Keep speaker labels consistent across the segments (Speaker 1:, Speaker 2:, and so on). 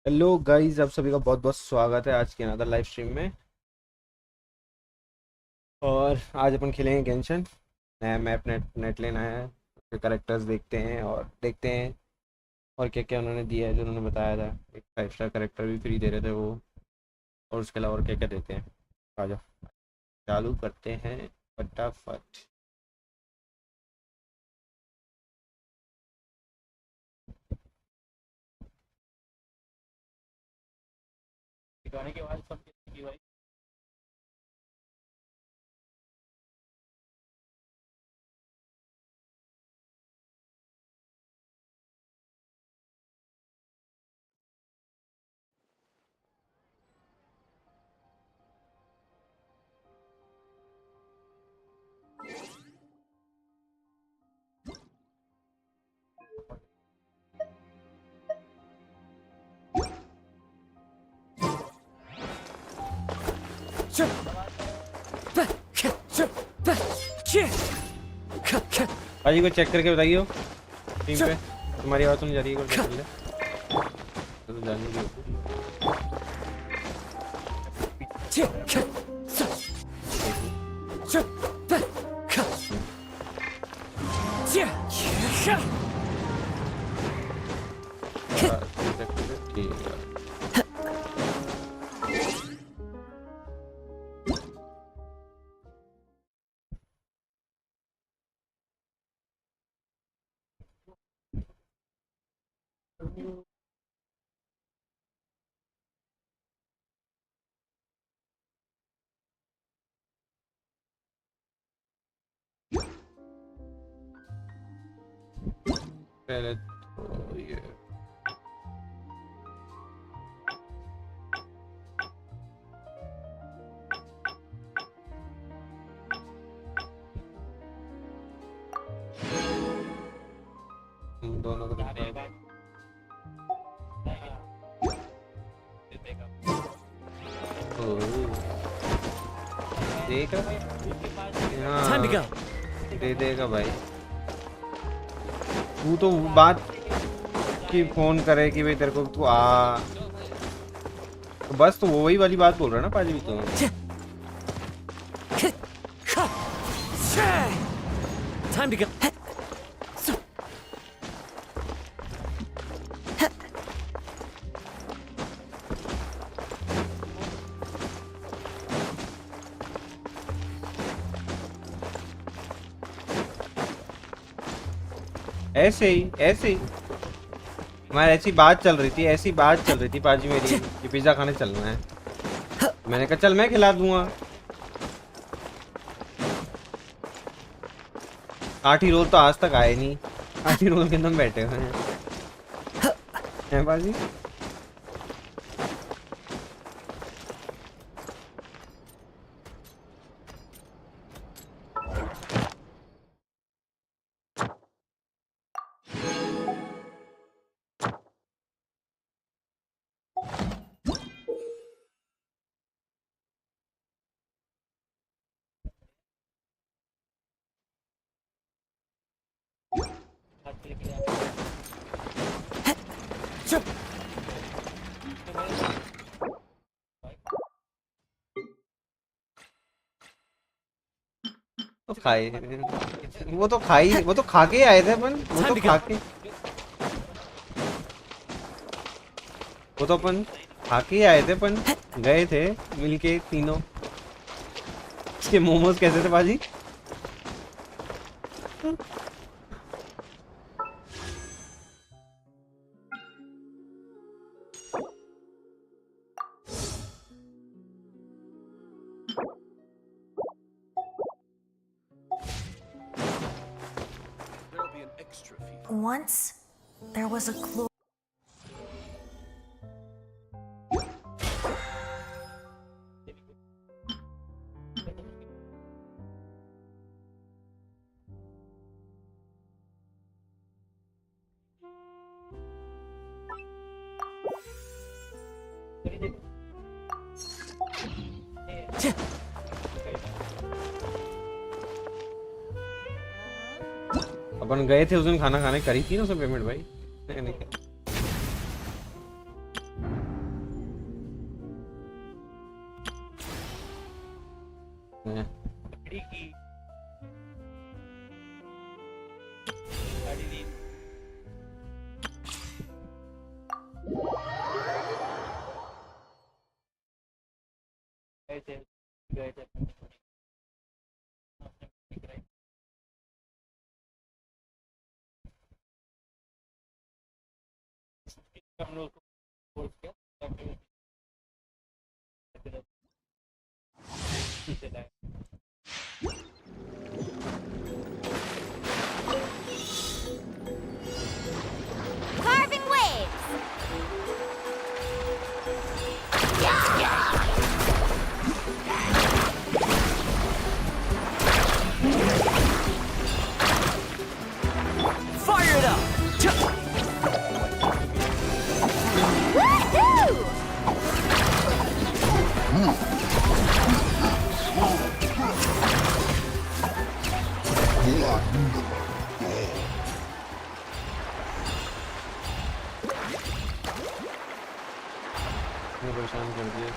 Speaker 1: Hello guys, आप सभी का बहुत बहुत स्वागत है आज के अनदर लाइव स्ट्रीम में। और आज अपन खेलेंगे गेंशन। नया मैप नेटलेन आया है। उसके करेक्टर्स देखते हैं और क्या क्या उन्होंने दिया है। जो उन्होंने बताया था, एक 5 स्टार करेक्टर भी फ्री दे रहे थे वो। और उसके अलावा और क्या क्या देते हैं। आ जाओ, चालू करते हैं फटाफट। दिखाने के बाद सब की भाई। भाजी को चेक करके बताइए टीम पे। तुम्हारी आवाज़ सुन जा रही है, कर ले तो जाने दो। पहले तो ये दोनों को देगा। दे देगा भाई। तू तो बात की फोन करे कि भाई तेरे को तू आ, तो बस तो वही वाली बात बोल रहा है ना पाजी भी तो।
Speaker 2: Time to go.
Speaker 1: ऐसे ही हमारी ऐसी बात चल रही थी पाजी मेरी कि पिज्जा खाने चलना है। मैंने कहा चल मैं खिला दूंगा। 8 ही रोल तो आज तक आए नहीं। 8 ही रोल के अंदर बैठे हुए हैं पाजी। तो खाए वो तो खा के आए थे अपन। वो तो अपन खा के आए थे। अपन गए थे मिलके तीनों। इसके मोमोज कैसे थे बाजी?
Speaker 3: Once there was a clue.
Speaker 1: अपन गए थे उस दिन खाना खाने, करी थी ना उसने पेमेंट भाई। नहीं हैं।
Speaker 4: Carving waves!
Speaker 2: Fire it up!
Speaker 4: Woohoo!
Speaker 1: इतने परेशान कर दिए।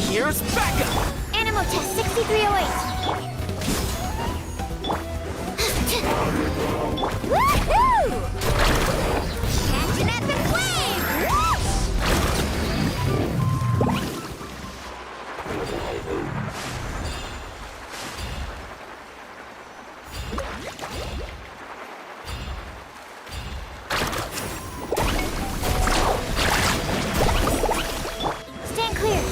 Speaker 2: Here's backup!
Speaker 4: Animal test 6308. Woohoo! Catching at the flame! Stand clear.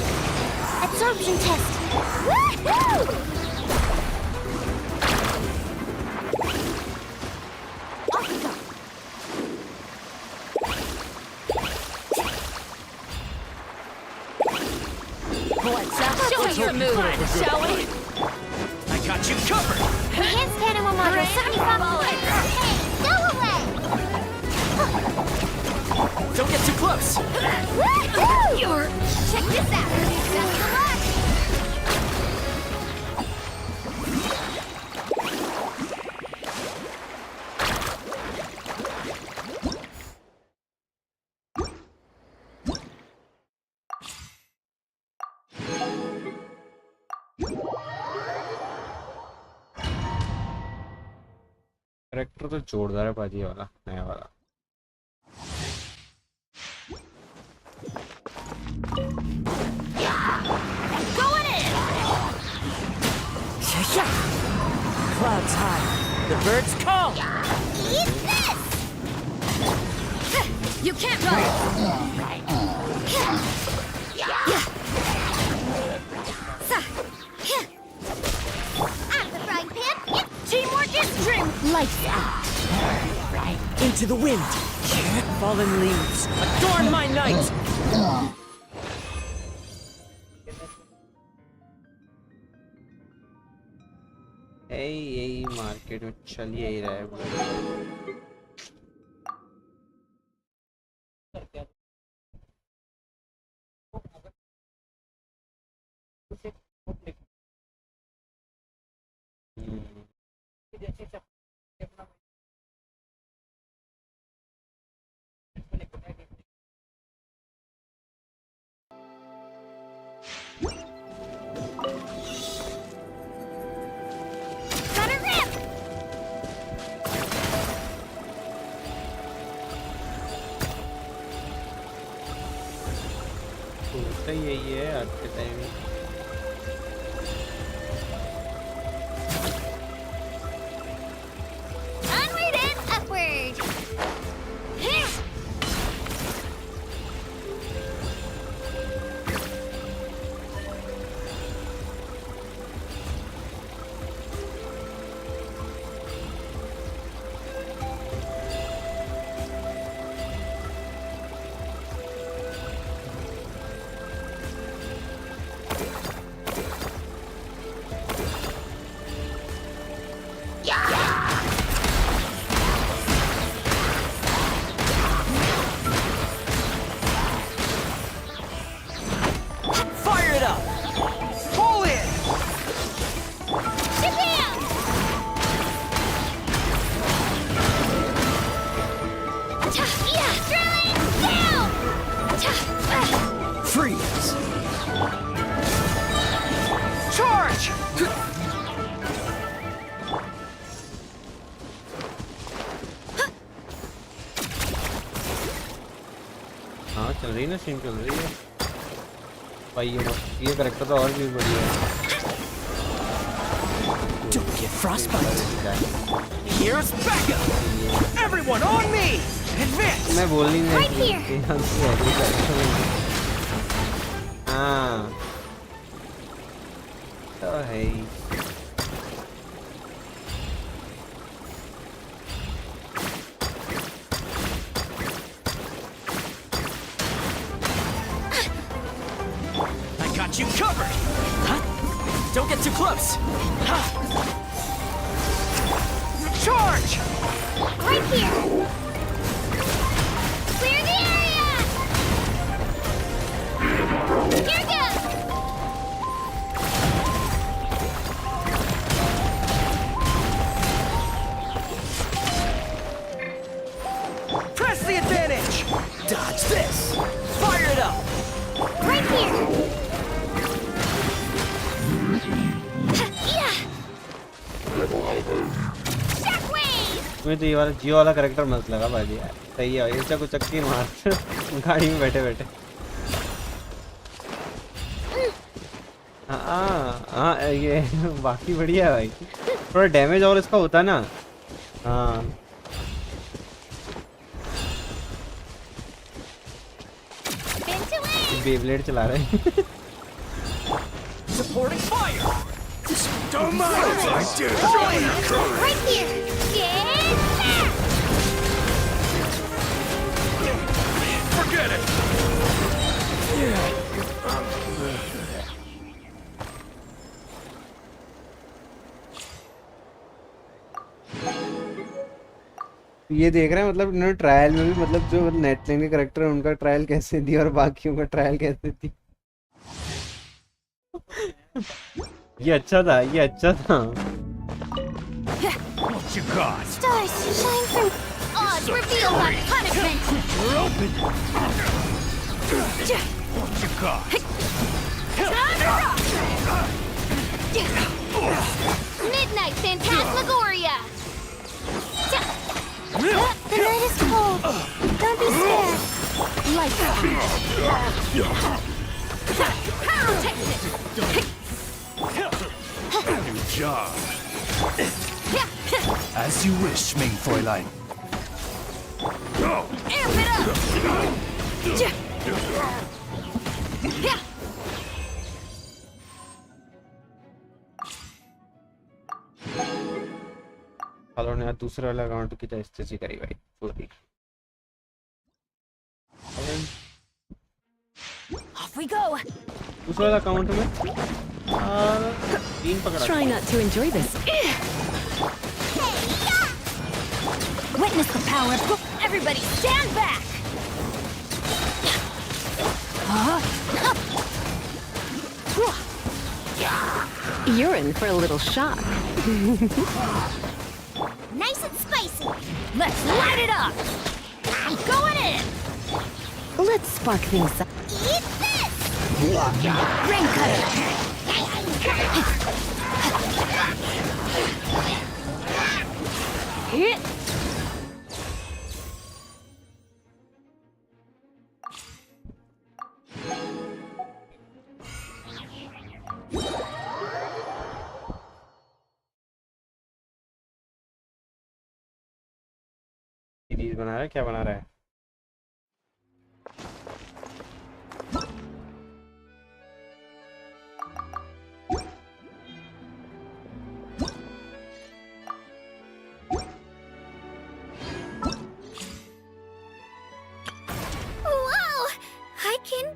Speaker 4: Absorption test. Woohoo! Off we go.
Speaker 2: What's up?
Speaker 4: Show us some movement,
Speaker 2: shall we? I got you covered!
Speaker 4: Enhanced animal module 75 points. Hey, go away!
Speaker 2: Don't get too close!
Speaker 4: Woohoo! Check this out. Best of luck.
Speaker 1: Character तो जोरदार है पाजी वाला, नया वाला।
Speaker 4: Going in!
Speaker 2: Yeah. Clouds high. The birds call!
Speaker 4: Eat this! You can't run! I'm the frying pan. Teamwork is dream. Lights out.
Speaker 2: Into the wind. Fallen leaves. Adorn my night!
Speaker 1: यही market में चल ही रहा है पूरा।
Speaker 4: Gotta rip!
Speaker 1: तो यही है आज के टाइम में।
Speaker 4: Onward and upward!
Speaker 1: चल रही है ना, स्ट्रीम चल रही है भाई। ये करेक्टर तो और भी बढ़िया है।
Speaker 2: Don't get frostbite. Here's backup. Everyone on me. Advance.
Speaker 1: मैं बोल नहीं
Speaker 4: Right here.
Speaker 1: हाँ तो है ही।
Speaker 2: I got you covered. Huh? Don't get too close. Huh? Charge.
Speaker 4: Right here. Clear the area. Here goes.
Speaker 2: Press the advantage. Dodge this. Fire it up.
Speaker 4: Right here. Yeah. Shockwave.
Speaker 1: मुझे तो ये वाला जियो वाला character मस्त लगा भाई यार। सही है ये चक चक्की मार गाड़ी में बैठे बैठे। हाँ ये बाकी बढ़िया है भाई। थोड़ा डैमेज और इसका होता ना। हाँ
Speaker 4: Spin to win.
Speaker 1: बेब्लेड चला रहे हैं।
Speaker 2: Supporting fire. Don't mind if I do.
Speaker 4: Right here. Get back.
Speaker 2: Forget it.
Speaker 1: ये देख रहे हैं मतलब इन्होंने ट्रायल में भी मतलब जो नेटलैन के करेक्टर है उनका ट्रायल कैसे दिया और बाकियों का ट्रायल कैसे थी। ये अच्छा था, ये अच्छा था।
Speaker 2: What you got?
Speaker 4: Stars shine through. Odds reveal my punishment.
Speaker 2: You're open. What you got?
Speaker 4: Time to rock. Midnight Phantasmagoria. The night is cold. Don't be scared. Lights out. Power technique.
Speaker 2: New job. As you wish, main Fräulein.
Speaker 4: Amp it up.
Speaker 1: Hello ने दूसरा वाला account की tasty करी भाई पूरी।
Speaker 4: Off we go.
Speaker 1: दूसरा वाला account में 3 पकड़ा।
Speaker 2: Try not to enjoy this.
Speaker 4: Witness the power. Everybody stand back.
Speaker 2: You're in for a little shock.
Speaker 4: Nice and spicy. Let's light it up. I'm going in.
Speaker 2: Let's spark things up.
Speaker 4: Eat this. Ring cutter. Hit.
Speaker 1: Series बना रहा है, क्या बना रहा है?
Speaker 4: Whoa! I can.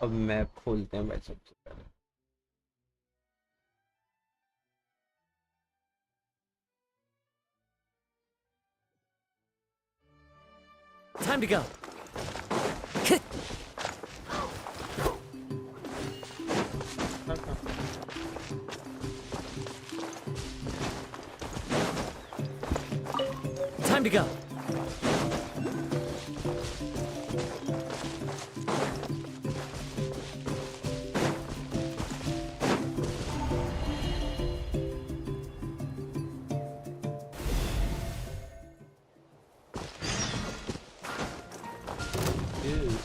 Speaker 1: अब map खोलते हैं भाई सबसे पहले।
Speaker 2: Time to go. Time to go.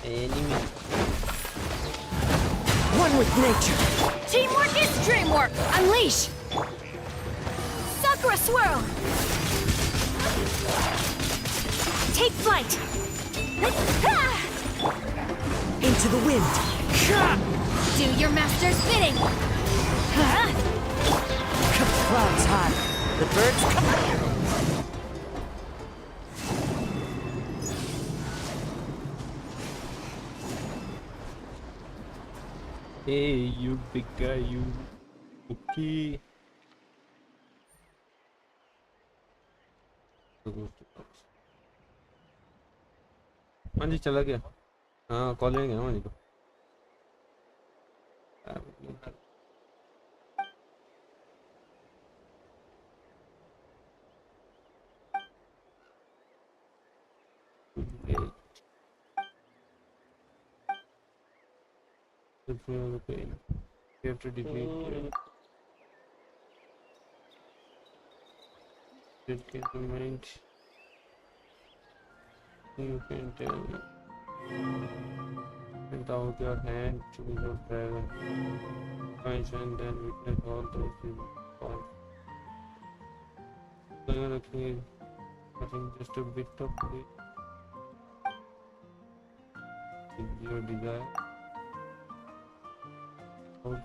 Speaker 1: Enemy.
Speaker 2: One with nature.
Speaker 4: Teamwork is dreamwork. Unleash. Sakura swirl. Take flight.
Speaker 2: Into the wind.
Speaker 4: Do your master's bidding.
Speaker 2: Clouds high. The birds come.
Speaker 1: Hey, you big guy, you. Okay. हाँ जी चला गया. हाँ call लेंगे ना जी को. You have to delete the mind. You can tell without your hand to be your dragon. And then witness all those things. I think just a bit of your desire. Out.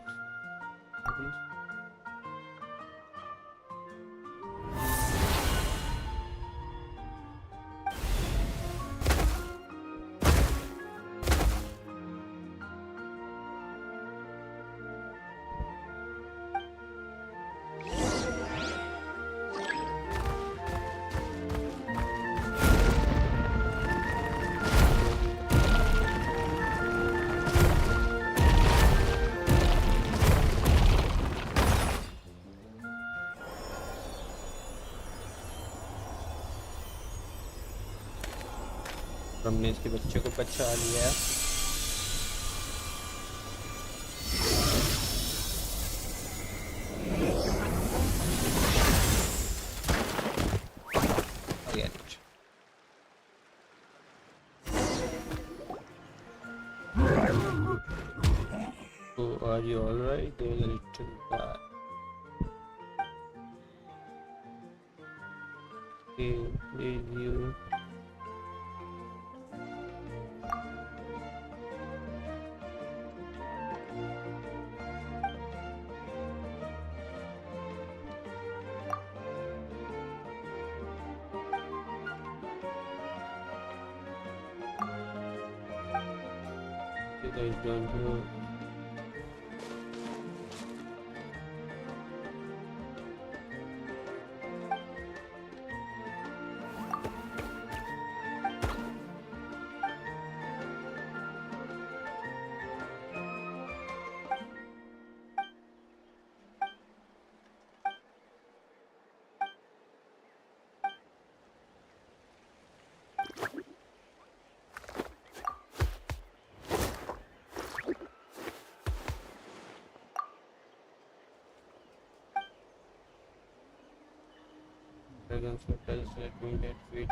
Speaker 1: हमने इसके बच्चे को बचा लिया. So are you all right? There's a little guy. Okay, please you. You guys don't know. Dragons will let me get feet.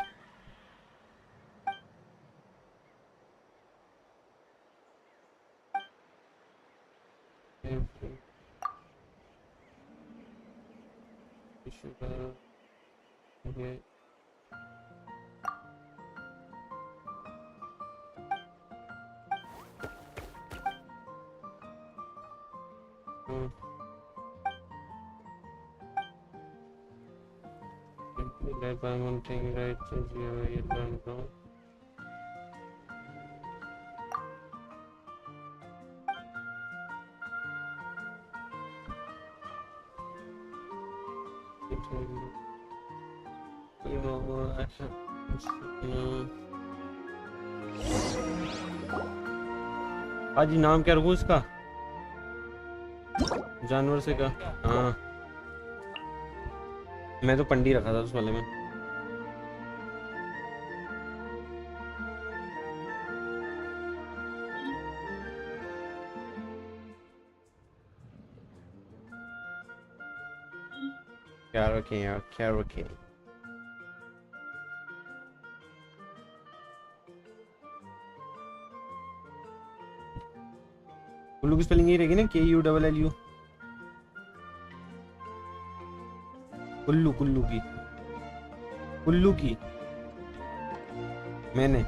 Speaker 1: Sugar. Okay. Like I'm one thing right since you don't know. You know what? हाजी नाम क्या रखूं इसका? जानवर से का? हाँ मैं तो पंडी रखा था उस वाले में. क्या रखें यार, क्या रखें? कुल्लू की स्पेलिंग यही रहेगी ना, KULLU। कुल्लू कुल्लू की, कुल्लू की मैंने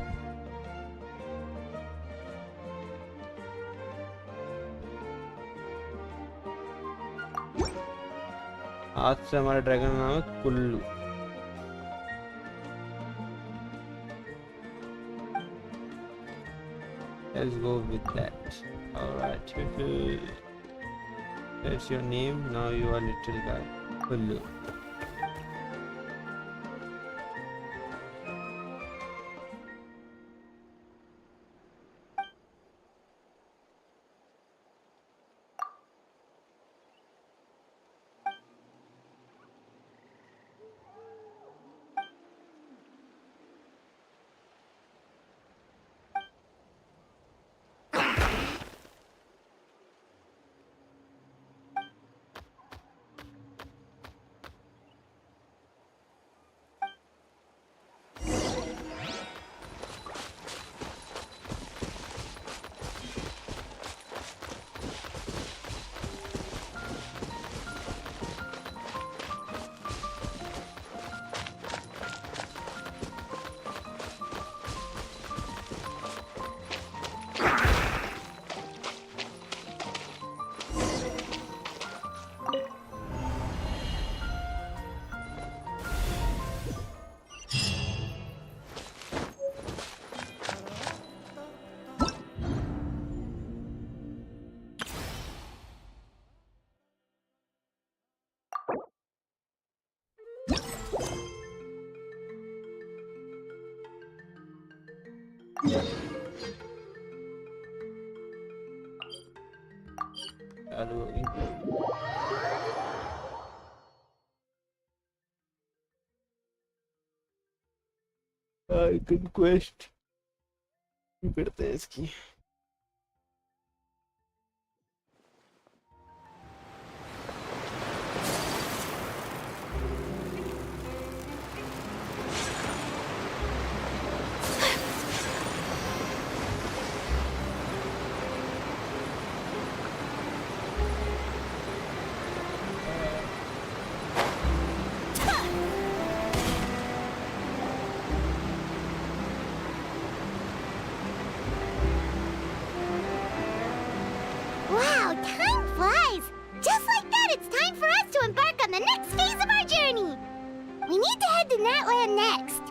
Speaker 1: आज से हमारा ड्रैगन का नाम है Kullu. Let's go with that. Alright, that's your name. Now you are little guy. Kullu. चालू हो गई। क्वेस्ट करते हैं इसकी।
Speaker 4: Wow, time flies! Just like that, it's time for us to embark on the next phase of our journey! We need to head to Natlan next.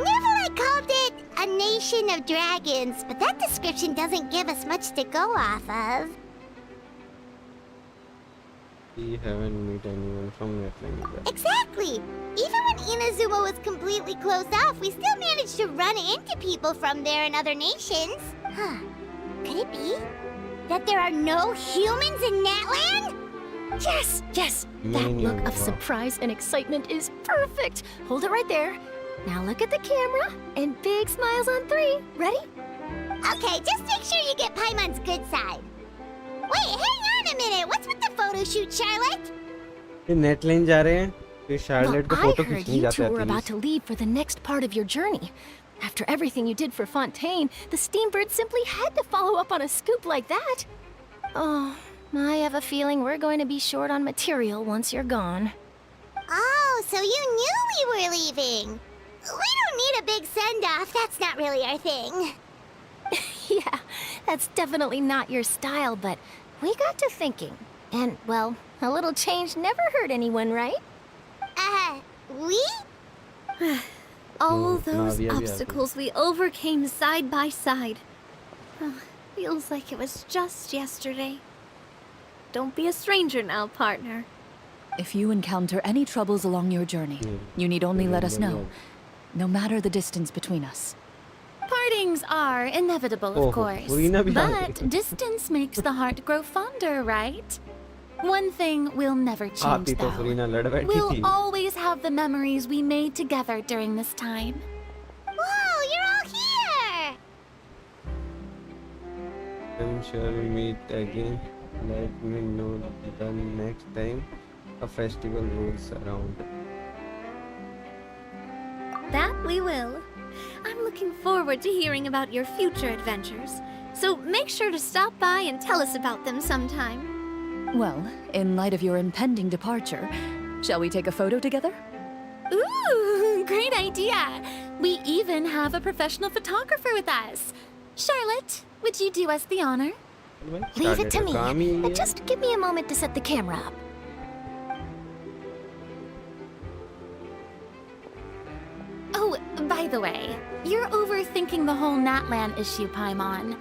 Speaker 4: Never called it a nation of dragons, but that description doesn't give us much to go off of.
Speaker 1: We haven't met anyone from Natlan either.
Speaker 4: Exactly! Even when Inazuma was completely closed off, we still managed to run into people from there in other nations. Huh. Could it be that there are no humans in Natlan?
Speaker 2: Yes, yes. That look of surprise and excitement is perfect. Hold it right there. Now look at the camera and big smiles on 3. Ready?
Speaker 4: Okay, just make sure you get Paimon's good side. Wait, hang on a minute. What's with the photo shoot, Charlotte?
Speaker 1: ये Netline जा रहे हैं, फिर Charlotte को
Speaker 2: Well,
Speaker 1: photo
Speaker 2: I heard
Speaker 1: खींचने
Speaker 2: you
Speaker 1: जाते
Speaker 2: two
Speaker 1: हैं
Speaker 2: were about
Speaker 1: at least.
Speaker 2: to leave for the next part of your journey. After everything you did for Fontaine, the Steambird simply had to follow up on a scoop like that. Oh, I have a feeling we're going to be short on material once you're gone.
Speaker 4: Oh, so you knew we were leaving. We don't need a big send-off. That's not really our thing.
Speaker 2: Yeah, that's definitely not your style, but we got to thinking. And, well, a little change never hurt anyone, right?
Speaker 4: We?
Speaker 5: All
Speaker 1: now
Speaker 5: those
Speaker 1: we are
Speaker 5: obstacles we overcame side by side. Oh, feels like it was just yesterday. Don't be a stranger now, partner.
Speaker 6: If you encounter any troubles along your journey, you need only let us know, no matter the distance between us.
Speaker 5: Partings are inevitable,
Speaker 1: Oh,
Speaker 5: of course.
Speaker 1: Furina bhi aa gayi.
Speaker 5: But distance makes the heart grow fonder, right? One thing will never change,
Speaker 1: आती तो
Speaker 5: though.
Speaker 1: Farina लड़ बैठी
Speaker 5: We'll
Speaker 1: थी।
Speaker 5: always have the memories we made together during this time.
Speaker 4: Whoa, you're all here!
Speaker 1: I'm sure we'll meet again. Let me know the next time a festival rolls around.
Speaker 5: That we will. I'm looking forward to hearing about your future adventures. So make sure to stop by and tell us about them sometime.
Speaker 6: Well, in light of your impending departure, shall we take a photo together?
Speaker 2: Ooh, great idea! We even have a professional photographer with us. Charlotte, would you do us the honor? Leave it to me, but just give me a moment to set the camera up. Oh, by the way, you're overthinking the whole Natlan issue, Paimon.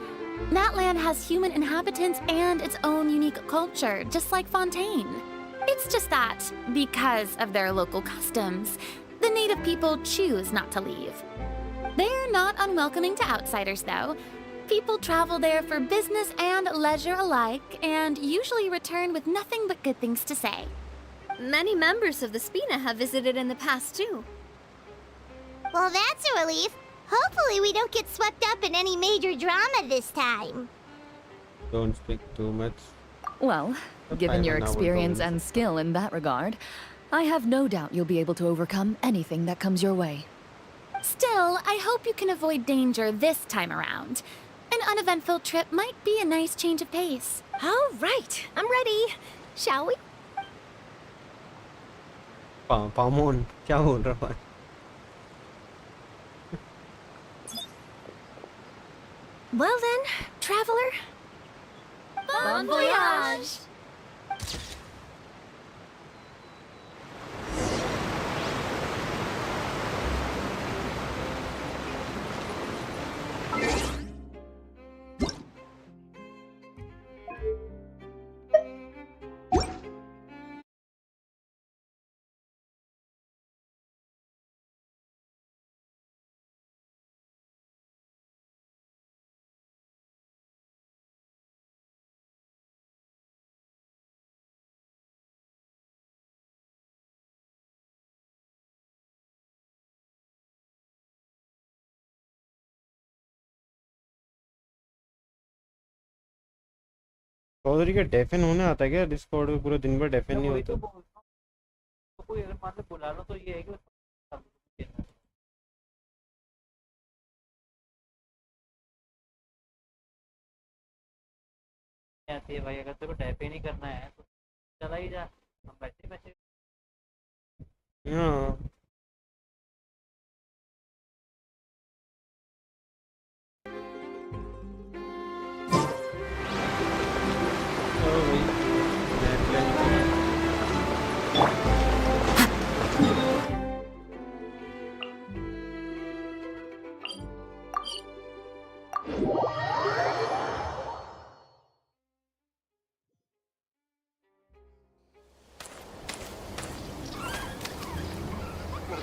Speaker 2: Natlan has human inhabitants and its own unique culture, just like Fontaine. It's just that, because of their local customs, the native people choose not to leave. They're not unwelcoming to outsiders, though. People travel there for business and leisure alike, and usually return with nothing but good things to say.
Speaker 5: Many members of the Spina have visited in the past, too.
Speaker 4: Well, that's a relief. Hopefully we don't get swept up in any major drama this time.
Speaker 1: Don't speak too much.
Speaker 6: Well, given your
Speaker 1: Paimon, now we're
Speaker 6: experience
Speaker 1: going.
Speaker 6: and skill in that regard, I have no doubt you'll be able to overcome anything that comes your way.
Speaker 2: Still, I hope you can avoid danger this time around. An uneventful trip might be a nice change of pace. All right, I'm ready. Shall we?
Speaker 1: पामोन क्या बोल रहा है?
Speaker 2: Well then, traveler.
Speaker 5: Bon voyage!
Speaker 1: Chaudhary का डेफिन होने आता है क्या Discord में? पूरा दिन भर डेफिन नहीं होता?
Speaker 7: कोई अगर मान लो बुला लो तो ये है कि आती है भाई। अगर तेरे को टैप ही नहीं करना है तो चला ही जा, हम बैठे बैठे।
Speaker 1: हाँ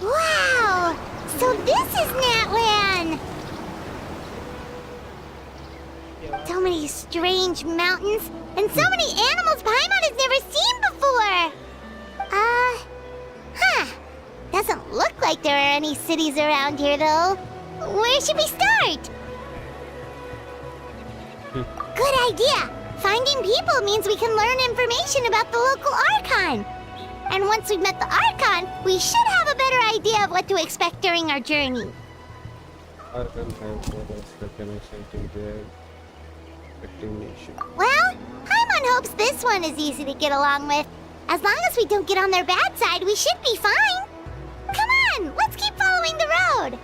Speaker 4: Wow! So this is Natlan! So many strange mountains, and so many animals Paimon has never seen before! Doesn't look like there are any cities around here, though. Where should we start? Good idea! Finding people means we can learn information about the local Archon. And once we've met the Archon, we should have a better idea of what to expect during our journey. Well, Paimon hopes this one is easy to get along with. As long as we don't get on their bad side, we should be fine. Come on, let's keep following the road.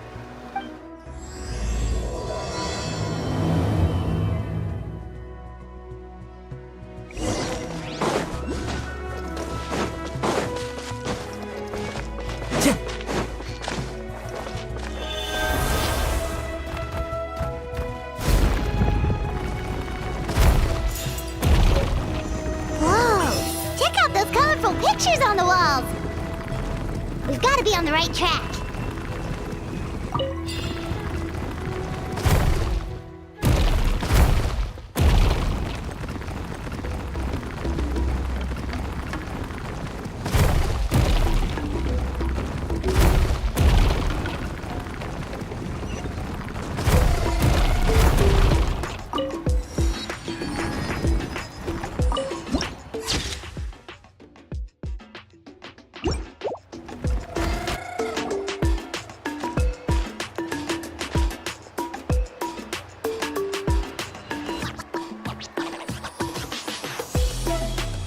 Speaker 4: Pictures on the walls! We've got to be on the right track.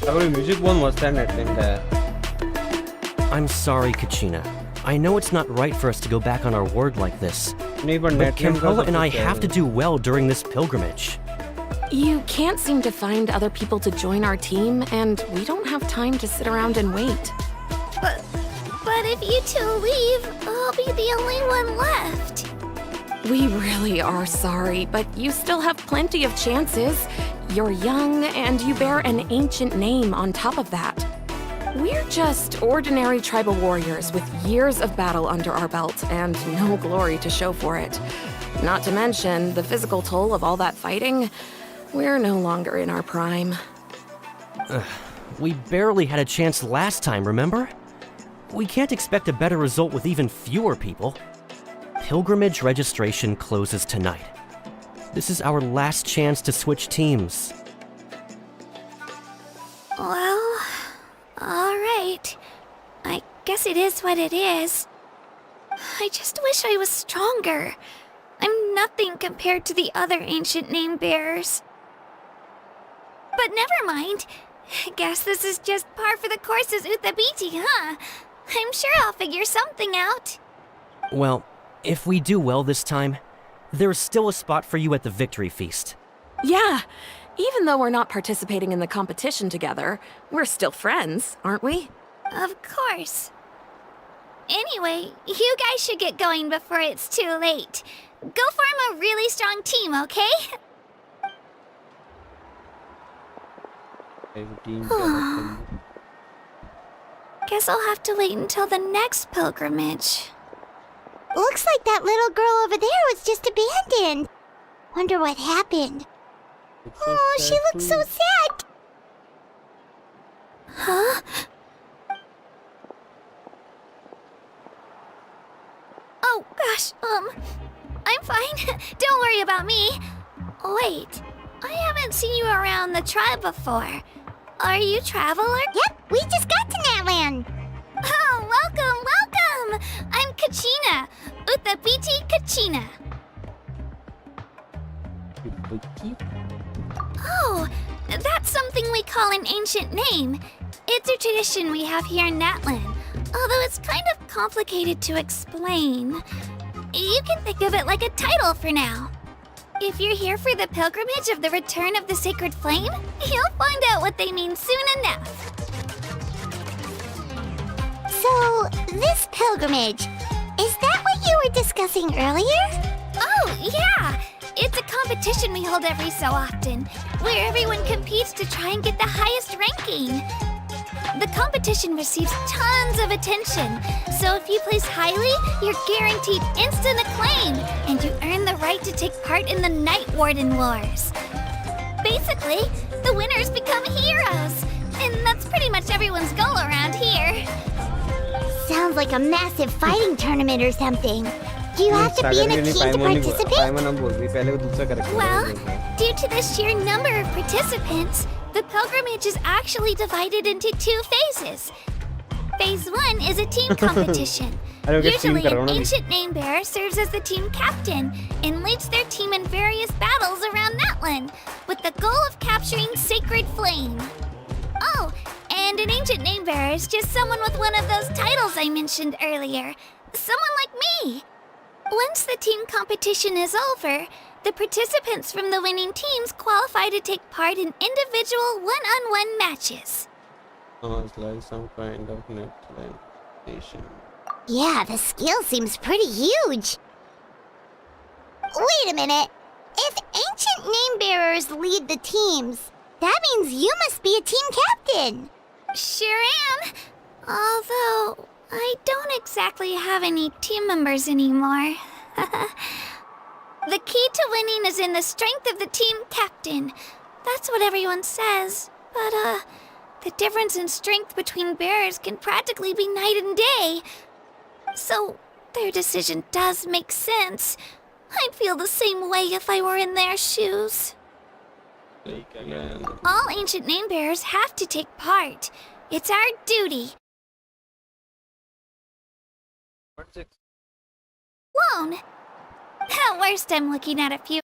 Speaker 1: अगर music बहुत मस्त है नेटलिन का है.
Speaker 8: I'm sorry, Kachina. I know it's not right for us to go back on our word like this.
Speaker 1: नहीं पर
Speaker 8: But
Speaker 1: नेटलिन का
Speaker 8: Kampoa and I
Speaker 1: सब कुछ
Speaker 8: have to
Speaker 1: है.
Speaker 8: do well during this pilgrimage.
Speaker 9: You can't seem to find other people to join our team, and we don't have time to sit around and wait.
Speaker 5: But if you two leave, I'll be the only one left.
Speaker 9: We really are sorry, but you still have plenty of chances. You're young, and you bear an ancient name on top of that. We're just ordinary tribal warriors with years of battle under our belt and no glory to show for it. Not to mention the physical toll of all that fighting. We're no longer in our prime.
Speaker 8: We barely had a chance last time, remember? We can't expect a better result with even fewer people. Pilgrimage registration closes tonight. This is our last chance to switch teams.
Speaker 5: Well, all right. I guess it is what it is. I just wish I was stronger. I'm nothing compared to the other ancient name bearers. But never mind. Guess this is just par for the course as Uthabiti, huh? I'm sure I'll figure something out.
Speaker 8: Well, if we do well this time, there's still a spot for you at the victory feast.
Speaker 9: Yeah, even though we're not participating in the competition together, we're still friends, aren't we?
Speaker 5: Of course. Anyway, you guys should get going before it's too late. Go form a really strong team, okay?
Speaker 1: Team क्या मतलब?
Speaker 5: Guess I'll have to wait until the next pilgrimage.
Speaker 4: Looks like that little girl over there was just abandoned. Wonder what happened. Oh, she looks so sad.
Speaker 5: Huh? Oh, gosh, I'm fine. Don't worry about me. Wait, I haven't seen you around the tribe before. Are you traveler?
Speaker 4: Yep, we just got to Natlan.
Speaker 5: Oh, welcome, welcome! I'm Kachina, Uthabiti Kachina. Oh, that's something we call an ancient name. It's a tradition we have here in Natlan, although it's kind of complicated to explain. You can think of it like a title for now. If you're here for the pilgrimage of the return of the sacred flame, you'll find out what they mean soon enough.
Speaker 4: So, this pilgrimage, is that what you were discussing earlier?
Speaker 5: Oh, yeah! It's a competition we hold every so often, where everyone competes to try and get the highest ranking. The competition receives tons of attention, so if you place highly, you're guaranteed instant acclaim, and you earn the right to take part in the Night Warden Wars. Basically, the winners become heroes, and that's pretty much everyone's goal around here.
Speaker 4: Sounds like a massive fighting tournament or something. Do you have to be in a team to participate?
Speaker 5: Well, due to the sheer number of participants, the pilgrimage is actually divided into 2 phases. Phase 1 is a team competition. Usually, an ancient name bearer serves as the team captain and leads their team in various battles around Natlan, with the goal of capturing Sacred Flame. Oh, and an ancient name bearer is just someone with one of those titles I mentioned earlier. Someone like me. Once the team competition is over, the participants from the winning teams qualify to take part in individual one-on-one matches.
Speaker 1: It's like some kind of netlan station.
Speaker 4: Yeah, the skill seems pretty huge. Wait a minute. If ancient name bearers lead the teams, that means you must be a team captain.
Speaker 5: Sure am. Although, I don't exactly have any team members anymore. The key to winning is in the strength of the team captain. That's what everyone says. But, the difference in strength between bearers can practically be night and day. So, their decision does make sense. I'd feel the same way if I were in their shoes. All ancient name bearers have to take part. It's our duty. Loan. At worst, I'm looking at a few.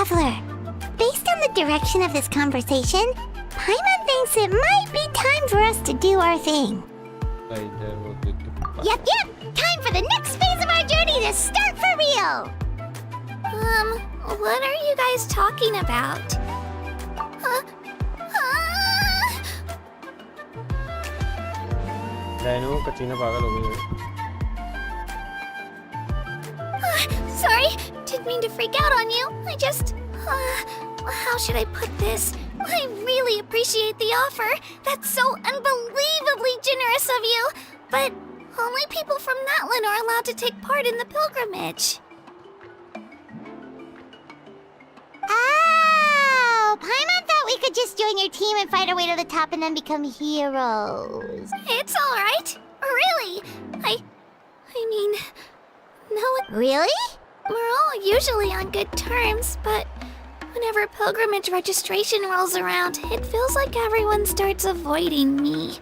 Speaker 4: Traveler. Based on the direction of this conversation, Paimon thinks it might be time for us to do our thing. Yep, time for the next phase of our journey to start for real!
Speaker 5: What are you guys talking about?
Speaker 1: डायनो कचीना पागल हो गई है।
Speaker 5: Sorry, didn't mean to freak out on you. I just... how should I put this? I really appreciate the offer. That's so unbelievably generous of you. But only people from Natlan are allowed to take part in the pilgrimage.
Speaker 4: Oh, Paimon thought we could just join your team and fight our way to the top and then become heroes.
Speaker 5: It's alright. Really. I mean... No,
Speaker 4: Really?
Speaker 5: we're all usually on good terms, but whenever pilgrimage registration rolls around, it feels like everyone starts avoiding me.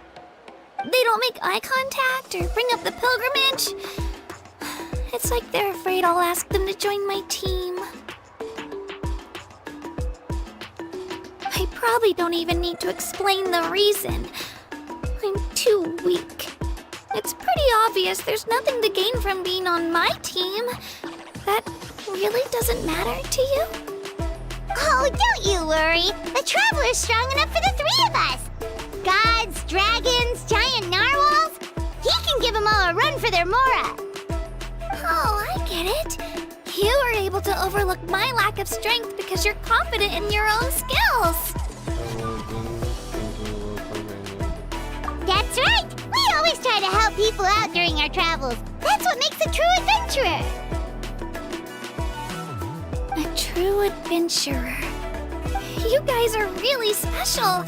Speaker 5: They don't make eye contact or bring up the pilgrimage. It's like they're afraid I'll ask them to join my team. I probably don't even need to explain the reason. I'm too weak. It's pretty obvious there's nothing to gain from being on my team. That really doesn't matter to you?
Speaker 4: Oh, don't you worry. The Traveler's strong enough for the three of us. Gods, dragons, giant narwhals. He can give them all a run for their Mora.
Speaker 5: Oh, I get it. You were able to overlook my lack of strength because you're confident in your own skills.
Speaker 4: That's right. We always try to help people out during our travels. That's what makes a true adventurer.
Speaker 5: A true adventurer. You guys are really special.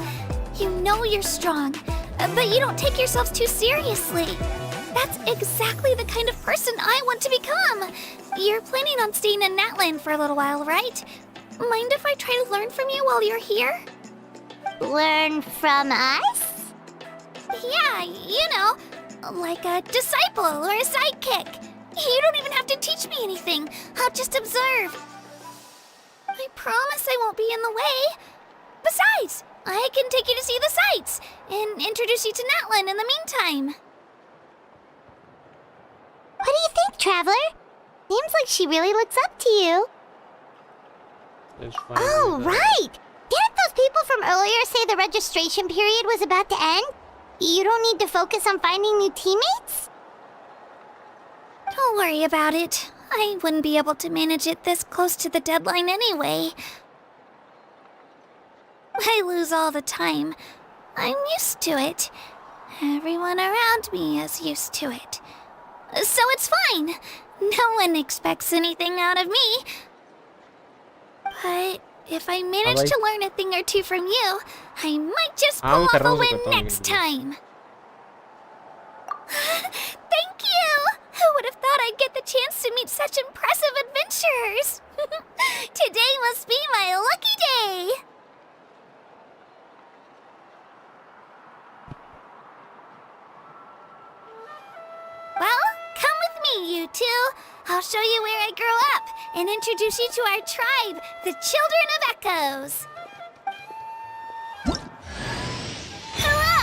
Speaker 5: You know you're strong, but you don't take yourselves too seriously. That's exactly the kind of person I want to become. You're planning on staying in Natlan for a little while, right? Mind if I try to learn from you while you're here?
Speaker 4: Learn from us?
Speaker 5: Yeah, you know, like a disciple or a sidekick. You don't even have to teach me anything. I'll just observe. I promise I won't be in the way. Besides, I can take you to see the sights and introduce you to Natlan in the meantime.
Speaker 4: What do you think, Traveler? Seems like she really looks up to you. Oh, right! Didn't those people from earlier say the registration period was about to end? You don't need to focus on finding new teammates?
Speaker 5: Don't worry about it. I wouldn't be able to manage it this close to the deadline anyway. I lose all the time. I'm used to it. Everyone around me is used to it. So it's fine. No one expects anything out of me. But if I manage to learn a thing or two from you, I might just pull off a win next time. Thank you! Who would have thought I'd get the chance to meet such impressive adventurers? Today must be my lucky day! Well, come with me, you two. I'll show you where I grew up and introduce you to our tribe, the Children of Echoes. Hello,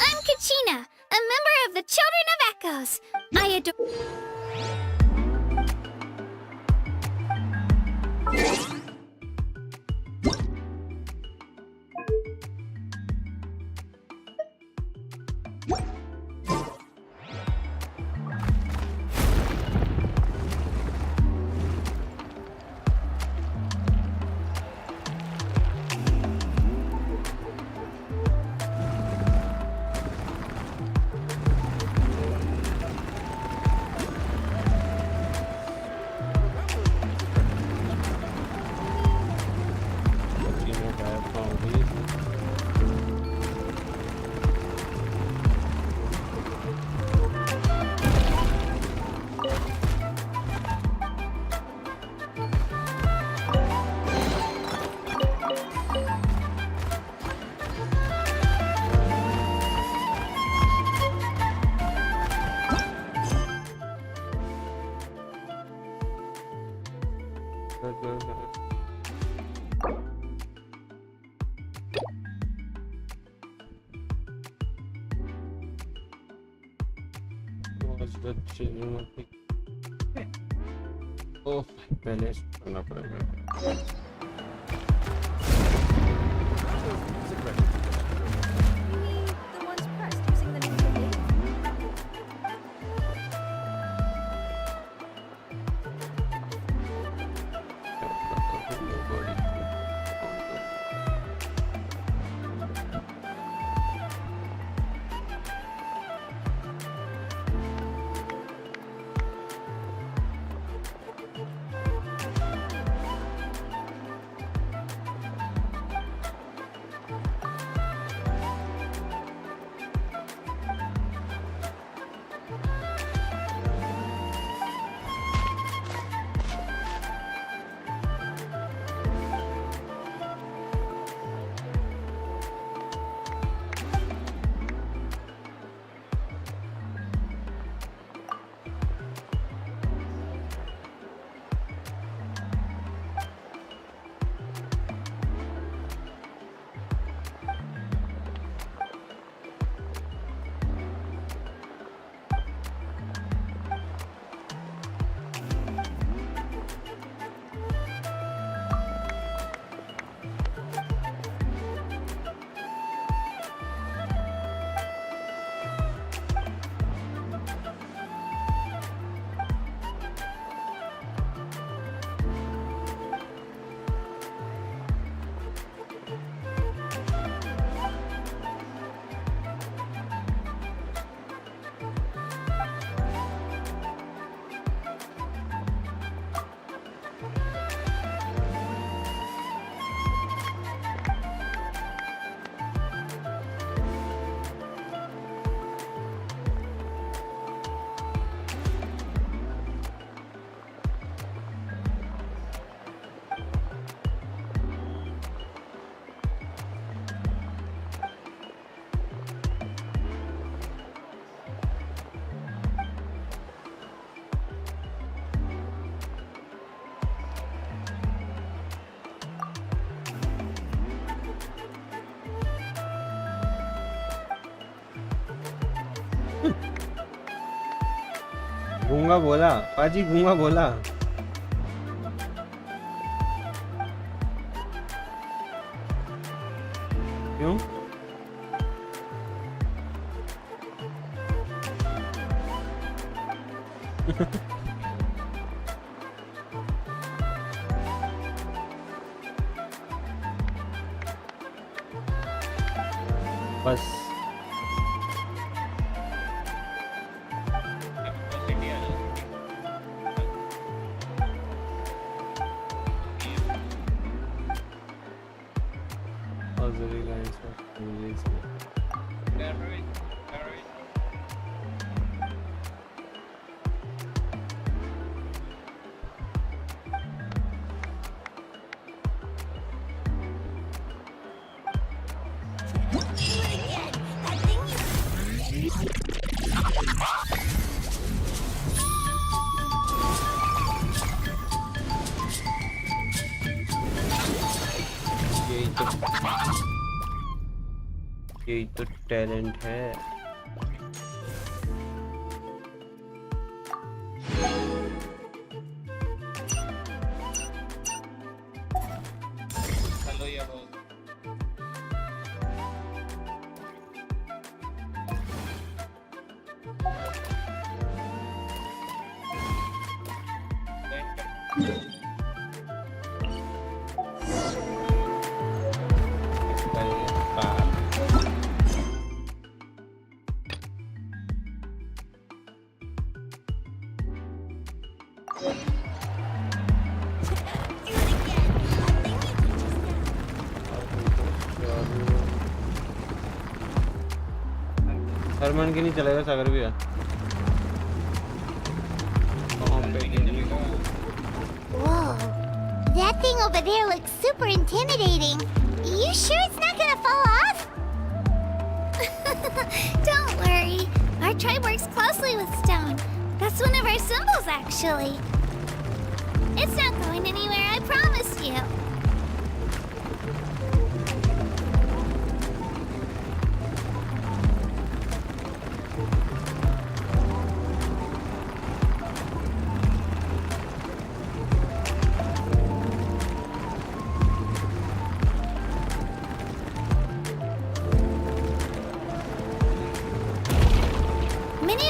Speaker 5: I'm Kachina, a member of the Children of Echoes. I adore...
Speaker 1: ओह पहले करना पड़ेगा।
Speaker 2: The ones pressed using the name of the game.
Speaker 1: गूंगा बोला पाजी, गूंगा बोला। क्यों? बस यही तो टैलेंट है। हरमान के नहीं चलेगा, सागर भी है।
Speaker 4: Whoa, that thing over there looks super intimidating. You sure it's not gonna fall off?
Speaker 5: Don't worry. Our tribe works closely with stone. That's one of our symbols, actually. It's not going anywhere, I promise you.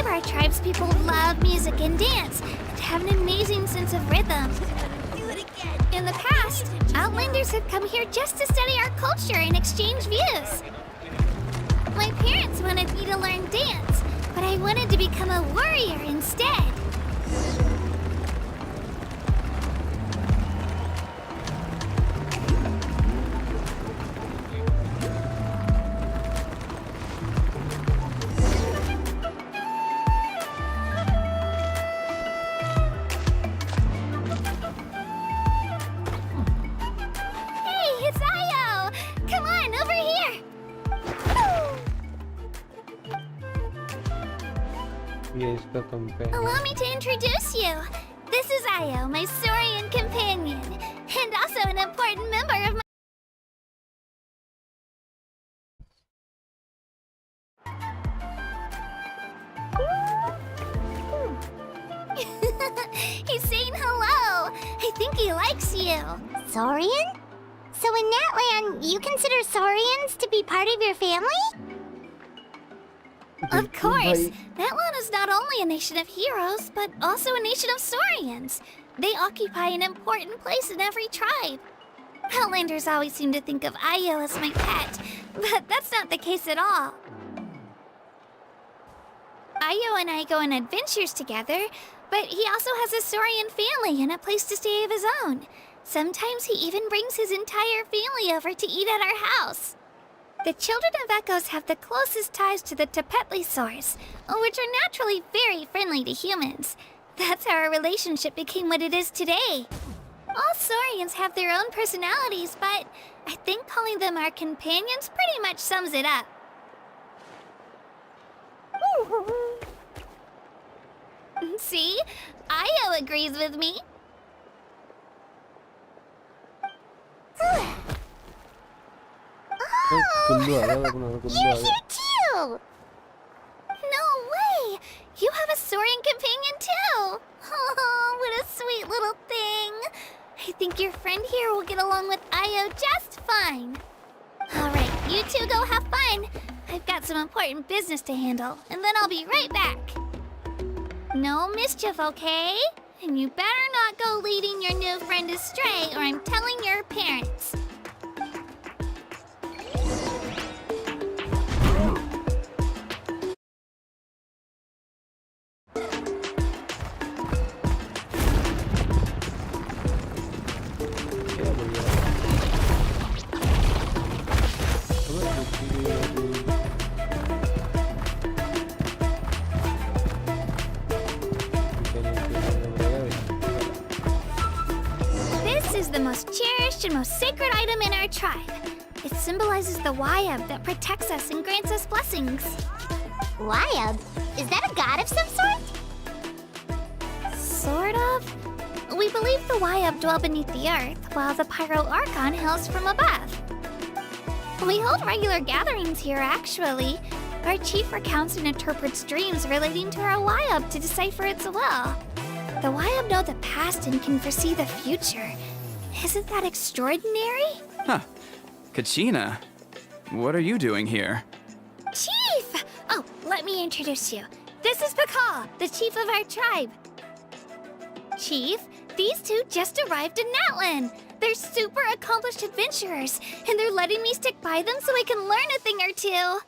Speaker 5: our tribe's people love music and dance and have an amazing sense of rhythm. In the past, Outlanders have come here just to study our culture and exchange views. My parents wanted me to learn dance, but I wanted to become a warrior instead. Allow me to introduce you. This is Io, my Saurian companion, and also an important member of my... He's saying hello. I think he likes you.
Speaker 4: Saurian? So in Natlan, you consider Saurians to be part of your family?
Speaker 5: Of course! Natlan is not only a nation of heroes, but also a nation of Saurians. They occupy an important place in every tribe. Outlanders always seem to think of Io as my pet, but that's not the case at all. Io and I go on adventures together, but he also has a Saurian family and a place to stay of his own. Sometimes he even brings his entire family over to eat at our house. The children of Echoes have the closest ties to the Tepetlisaurs, which are naturally very friendly to humans. That's how our relationship became what it is today. All Saurians have their own personalities, but I think calling them our companions pretty much sums it up. See? Io agrees with me.
Speaker 4: Oh, you're here too!
Speaker 5: No way! You have a Saurian companion too! Oh, what a sweet little thing! I think your friend here will get along with Io just fine. Alright, you two go have fun. I've got some important business to handle, and then I'll be right back. No mischief, okay? And you better not go leading your new friend astray, or I'm telling your parents. The most cherished and most sacred item in our tribe. It symbolizes the Wayab that protects us and grants us blessings.
Speaker 4: Wayab? Is that a god of some sort?
Speaker 5: Sort of. We believe the Wayab dwell beneath the earth, while the Pyro Archon hails from above. We hold regular gatherings here, actually. Our chief recounts and interprets dreams relating to our Wayab to decipher its will. The Wayab know the past and can foresee the future. Isn't that extraordinary?
Speaker 10: Huh. Kachina, what are you doing here?
Speaker 5: Chief! Oh, let me introduce you. This is Pakal, the chief of our tribe. Chief, these two just arrived in Natlan. They're super accomplished adventurers, and they're letting me stick by them so I can learn a thing or two.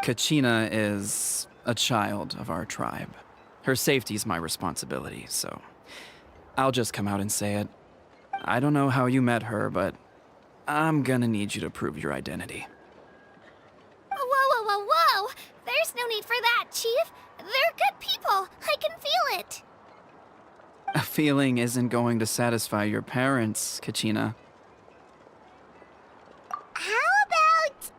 Speaker 10: Kachina is a child of our tribe. Her safety's my responsibility, so I'll just come out and say it. I don't know how you met her, but I'm gonna need you to prove your identity.
Speaker 5: Whoa! There's no need for that, Chief. They're good people. I can feel it.
Speaker 10: A feeling isn't going to satisfy your parents, Kachina.
Speaker 4: How about,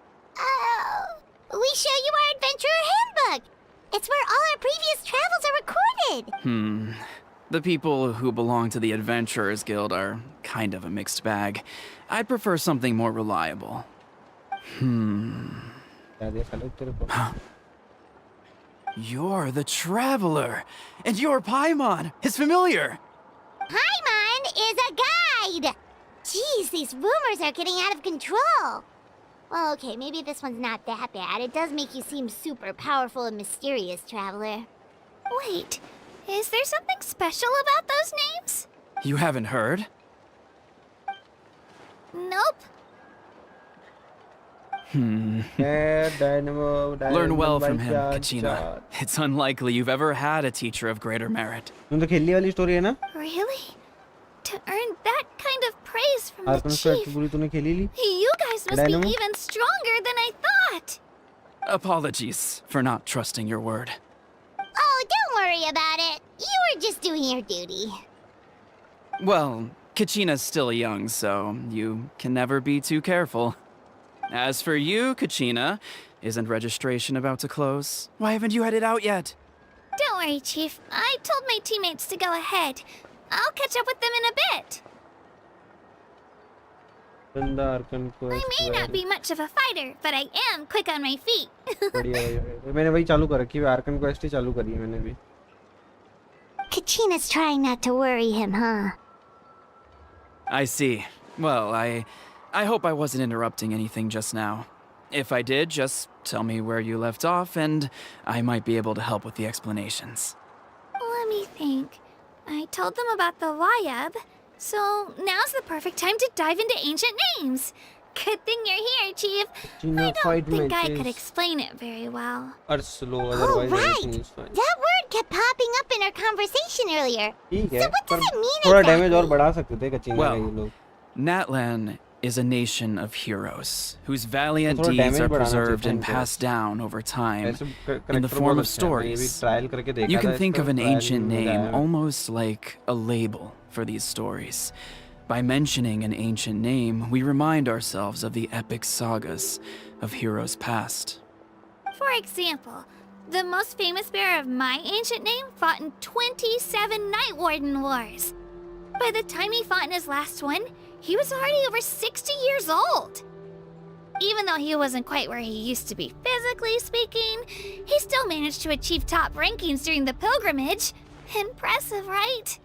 Speaker 4: we show you our adventurer handbook? It's where all our previous travels are recorded.
Speaker 10: The people who belong to the Adventurers Guild are kind of a mixed bag. I'd prefer something more reliable. You're the Traveler, and you're Paimon, his familiar.
Speaker 4: Paimon is a guy! hide! Jeez, these rumors are getting out of control! Well, okay, maybe this one's not that bad. It does make you seem super powerful and mysterious, Traveler.
Speaker 5: Wait, is there something special about those names?
Speaker 10: You haven't heard?
Speaker 5: Nope.
Speaker 10: Learn well from him, Kachina. It's unlikely you've ever had a teacher of greater merit.
Speaker 1: तुम तो खेलने वाली story है ना?
Speaker 5: Really? To earn that kind of praise from the
Speaker 1: Arkan squad
Speaker 5: chief?
Speaker 1: की पूरी तूने खेली ली?
Speaker 5: You guys must
Speaker 1: Dynamo?
Speaker 5: be even stronger than I thought.
Speaker 10: Apologies for not trusting your word.
Speaker 4: Oh, don't worry about it. You were just doing your duty.
Speaker 10: Well, Kachina's still young, so you can never be too careful. As for you, Kachina, isn't registration about to close? Why haven't you headed out yet?
Speaker 5: Don't worry, Chief. I told my teammates to go ahead. I'll catch up with them in a bit. I may not be much of a fighter, but I am quick on my feet.
Speaker 1: मैंने वही चालू कर रखी है, Arkan quest ही चालू करी है मैंने भी.
Speaker 4: Kachina's trying not to worry him, huh?
Speaker 10: I see. Well, I hope I wasn't interrupting anything just now. If I did, just tell me where you left off, and I might be able to help with the explanations.
Speaker 5: Let me think. I told them about the Wayab, so now's the perfect time to dive into ancient names. Good thing you're here, Chief. I don't think I could explain it very well.
Speaker 4: Oh, right! That word kept popping up in our conversation earlier.
Speaker 1: ठीक है,
Speaker 4: So what does it mean
Speaker 1: थोड़ा
Speaker 4: exactly?
Speaker 1: Damage और बढ़ा सकते थे कचीना का ये
Speaker 10: Well,
Speaker 1: लोग.
Speaker 10: Natlan is a nation of heroes whose valiant
Speaker 1: थोड़ा
Speaker 10: deeds
Speaker 1: damage
Speaker 10: are
Speaker 1: बढ़ाना
Speaker 10: preserved
Speaker 1: चाहिए
Speaker 10: and
Speaker 1: इनको.
Speaker 10: passed down over time
Speaker 1: ऐसे
Speaker 10: in the
Speaker 1: character
Speaker 10: form
Speaker 1: बहुत
Speaker 10: of
Speaker 1: अच्छा है, मैंने ये भी
Speaker 10: stories.
Speaker 1: trial करके देखा
Speaker 10: You
Speaker 1: था
Speaker 10: can think
Speaker 1: इसका,
Speaker 10: of an
Speaker 1: trial
Speaker 10: ancient
Speaker 1: में
Speaker 10: name
Speaker 1: मजा आया.
Speaker 10: almost like a label for these stories. By mentioning an ancient name, we remind ourselves of the epic sagas of heroes past.
Speaker 5: For example, the most famous bearer of my ancient name fought in 27 Night Warden Wars. By the time he fought in his last one, he was already over 60 years old. Even though he wasn't quite where he used to be physically speaking, he still managed to achieve top rankings during the pilgrimage. Impressive, right?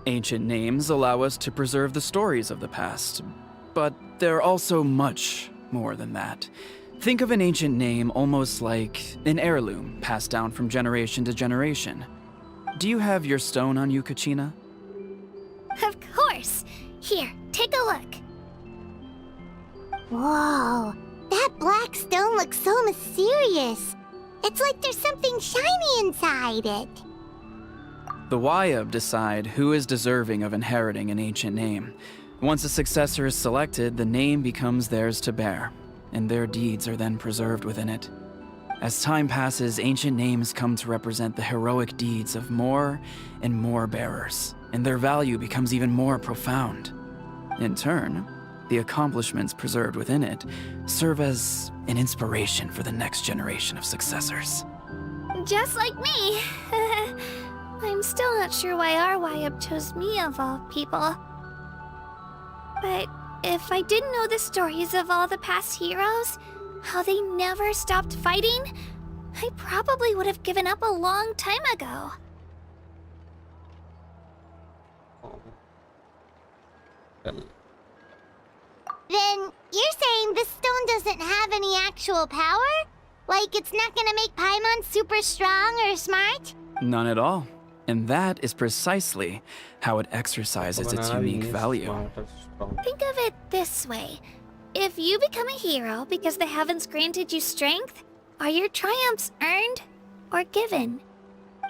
Speaker 10: Ancient names allow us to preserve the stories of the past, but they're also much more than that. Think of an ancient name almost like an heirloom passed down from generation to generation. Do you have your stone on you, Kachina?
Speaker 5: Of course. Here, take a look.
Speaker 4: Whoa, that black stone looks so mysterious. It's like there's something shiny inside it.
Speaker 10: The Wayab decide who is deserving of inheriting an ancient name. Once a successor is selected, the name becomes theirs to bear, and their deeds are then preserved within it. As time passes, ancient names come to represent the heroic deeds of more and more bearers, and their value becomes even more profound. In turn, the accomplishments preserved within it serve as an inspiration for the next generation of successors.
Speaker 5: Just like me. I'm still not sure why our Wayab chose me of all people. But if I didn't know the stories of all the past heroes, how they never stopped fighting, I probably would have given up a long time ago.
Speaker 4: Then you're saying this stone doesn't have any actual power? Like it's not gonna make Paimon super strong or smart?
Speaker 10: None at all. And that is precisely how it exercises its unique value.
Speaker 5: Think of it this way. If you become a hero because the heavens granted you strength, are your triumphs earned or given?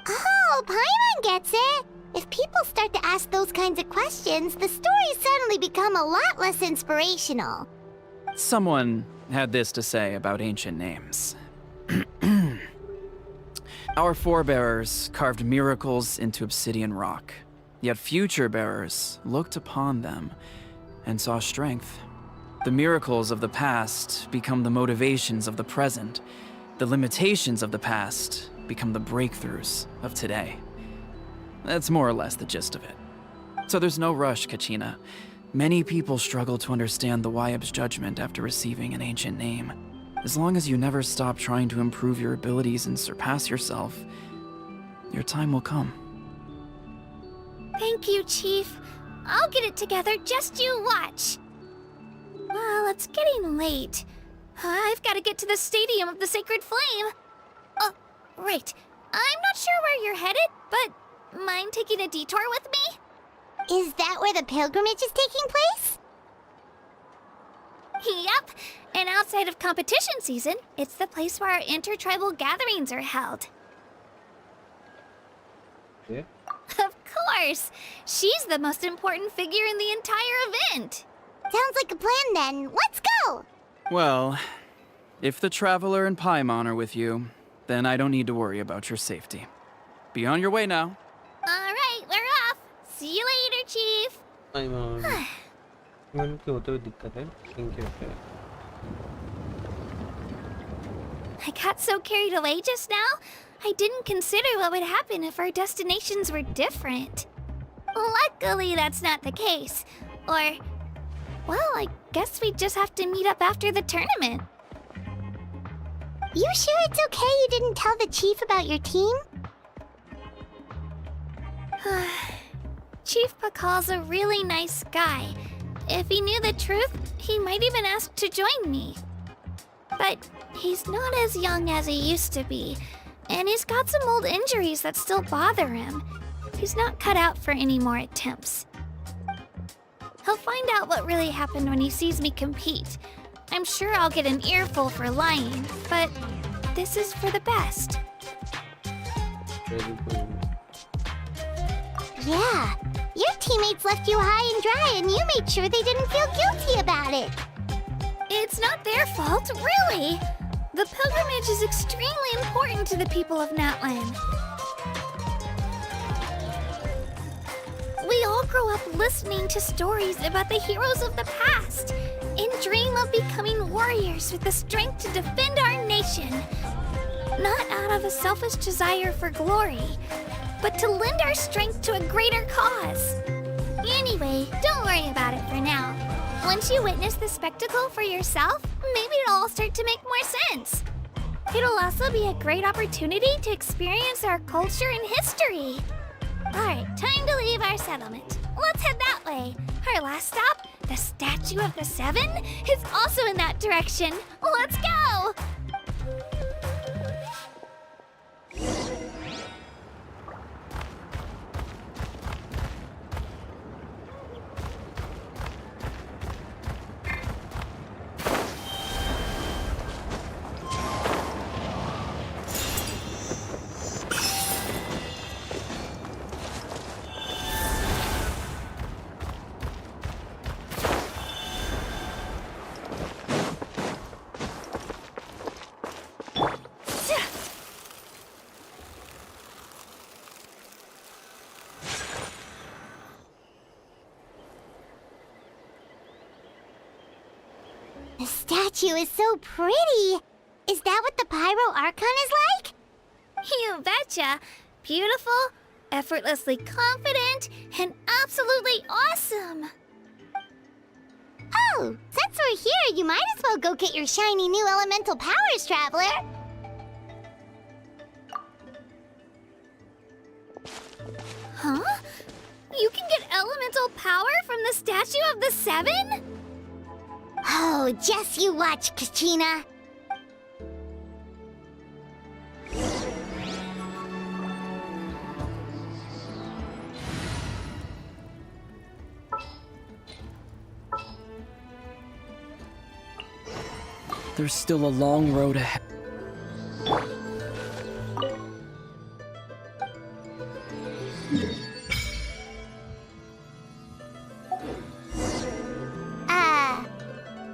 Speaker 4: Oh, Paimon gets it! If people start to ask those kinds of questions, the stories suddenly become a lot less inspirational.
Speaker 10: Someone had this to say about ancient names. Our forebearers carved miracles into obsidian rock, yet future bearers looked upon them and saw strength. The miracles of the past become the motivations of the present. The limitations of the past become the breakthroughs of today. That's more or less the gist of it. So there's no rush, Kachina. Many people struggle to understand the Wayab's judgment after receiving an ancient name. As long as you never stop trying to improve your abilities and surpass yourself, your time will come.
Speaker 5: Thank you, Chief. I'll get it together, just you watch. Well, it's getting late. I've got to get to the Stadium of the Sacred Flame. Oh, right. I'm not sure where you're headed, but mind taking a detour with me?
Speaker 4: Is that where the pilgrimage is taking place?
Speaker 5: Yep. And outside of competition season, it's the place where our intertribal gatherings are held.
Speaker 1: Yeah.
Speaker 5: Of course! She's the most important figure in the entire event!
Speaker 4: Sounds like a plan then. Let's go!
Speaker 10: Well, if the Traveler and Paimon are with you, then I don't need to worry about your safety. Be on your way now.
Speaker 5: Alright, we're off! See you later, Chief!
Speaker 1: मन के होते हुए दिक्कत है इनके होते हैं
Speaker 5: I got so carried away just now, I didn't consider what would happen if our destinations were different. Luckily, that's not the case. Or, well, I guess we just have to meet up after the tournament.
Speaker 4: You sure it's okay you didn't tell the chief about your team?
Speaker 5: Chief Pakal's a really nice guy. If he knew the truth, he might even ask to join me. But he's not as young as he used to be, and he's got some old injuries that still bother him. He's not cut out for any more attempts. He'll find out what really happened when he sees me compete. I'm sure I'll get an earful for lying, but this is for the best.
Speaker 4: Yeah, your teammates left you high and dry and you made sure they didn't feel guilty about it.
Speaker 5: It's not their fault, really. The pilgrimage is extremely important to the people of Natlan. We all grow up listening to stories about the heroes of the past and dream of becoming warriors with the strength to defend our nation. Not out of a selfish desire for glory, but to lend our strength to a greater cause. Anyway, don't worry about it for now. Once you witness the spectacle for yourself, maybe it'll all start to make more sense. It'll also be a great opportunity to experience our culture and history. Alright, time to leave our settlement. Let's head that way. Our last stop, the Statue of the Seven, is also in that direction. Let's go!
Speaker 4: The statue is so pretty. Is that what the Pyro Archon is like?
Speaker 5: You betcha. Beautiful, effortlessly confident, and absolutely awesome.
Speaker 4: Oh, since we're here, you might as well go get your shiny new elemental powers, Traveler.
Speaker 5: Huh? You can get elemental power from the Statue of the Seven?
Speaker 4: Oh, just you watch, Kachina.
Speaker 10: There's still a long road ahead.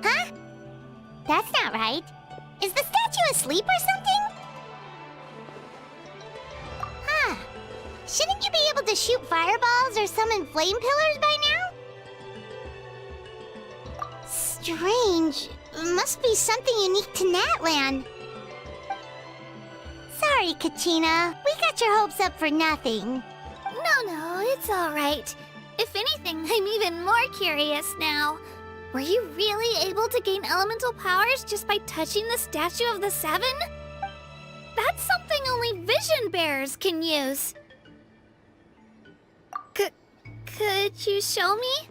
Speaker 4: Huh? That's not right. Is the statue asleep or something? Huh. Shouldn't you be able to shoot fireballs or summon flame pillars by now? Strange. Must be something unique to Natlan. Sorry, Kachina. We got your hopes up for nothing.
Speaker 5: No, it's all right. If anything, I'm even more curious now. Were you really able to gain elemental powers just by touching the Statue of the Seven? That's something only vision bearers can use. Could you show me?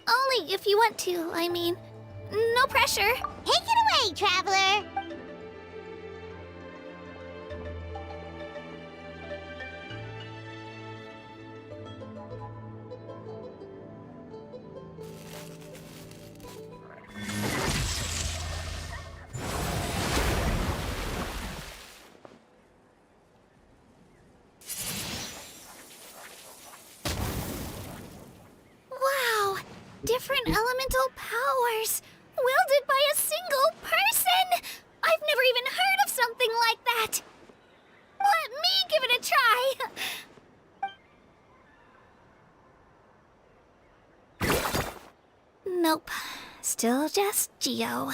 Speaker 5: Only if you want to, I mean. No pressure.
Speaker 4: Take it away, traveler.
Speaker 5: Wow! Different elemental powers, wielded by a single person! I've never even heard of something like that! Let me give it a try! Nope. Still just Geo.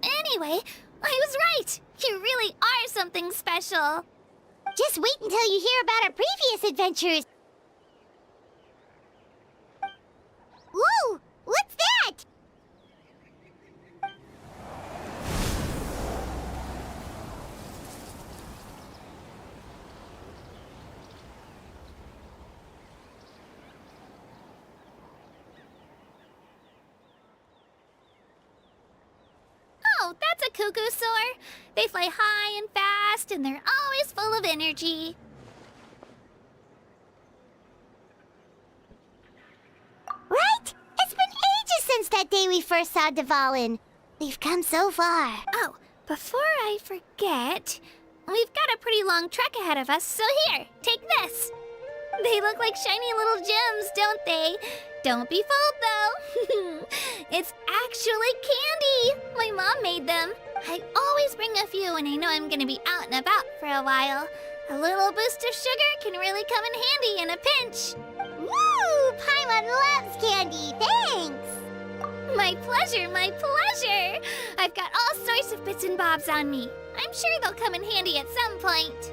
Speaker 5: Anyway, I was right! You really are something special!
Speaker 4: Just wait until you hear about our previous adventures. Whoa! What's that?
Speaker 5: Oh, that's a cuckoo soar. They fly high and fast, and they're always full of energy.
Speaker 4: Right? It's been ages since that day we first saw Dvalin. We've come so far.
Speaker 5: Oh, before I forget, we've got a pretty long trek ahead of us, so here, take this. They look like shiny little gems, don't they? Don't be fooled, though. It's actually candy. My mom made them. I always bring a few when I know I'm gonna be out and about for a while. A little boost of sugar can really come in handy in a pinch.
Speaker 4: Woo! Paimon loves candy. Thanks.
Speaker 5: My pleasure, my pleasure. I've got all sorts of bits and bobs on me. I'm sure they'll come in handy at some point.